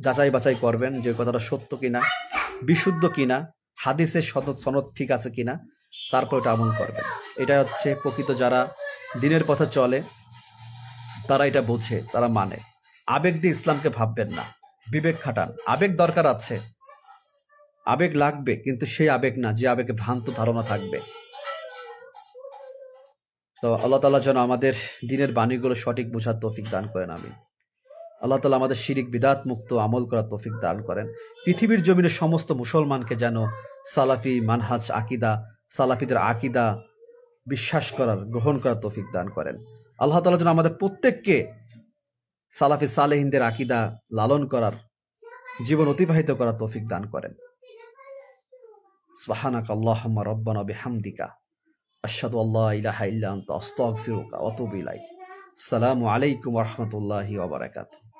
যাচাই বাছাই করবেন যে কথাটা সত্য কিনা, বিশুদ্ধ কিনা, হাদিসের সনদ ঠিক আছে কিনা, তারপর এটা আমল করবেন। এটা হচ্ছে প্রকৃত যারা দিনের পথে চলে, তারা এটা বোঝে, তারা মানে। আবেগ দিয়ে ইসলামকে ভাববেন না, বিবেক খাটান। আবেগ দরকার আছে, আবেগ লাগবে, কিন্তু সেই আবেগ না যে আবেগে ভ্রান্ত ধারণা থাকবে। তো আল্লাহ তাআলা যেন আমাদের দিনের বাণীগুলো সঠিক বোঝার তৌফিক দান করেন। আমিন। আল্লাহ তাআলা আমাদের শিরিক বিদাত মুক্ত আমল করার তৌফিক দান করেন। পৃথিবীর জমিনে সমস্ত মুসলমানকে যেন সালাফি মানহাজ আকীদা, সালাফিদের আকীদা বিশ্বাস করার, গ্রহণ করার তৌফিক দান করেন। আল্লাহ তাআলা যেন আমাদের প্রত্যেককে সালাফি সালেহিনদের আকীদা লালন করার, জীবন অতিবাহিত করার তৌফিক দান করেন। সুবহানাকা আল্লাহুম্মা রাব্বানা বিহামদিকা আশহাদু আল্লা ইলাহা ইল্লা আনতা আস্তাগফিরুকা ওয়া আতুবু ইলাইক। আসসালামু আলাইকুম ওয়া রাহমাতুল্লাহি ওয়া বারাকাতুহু।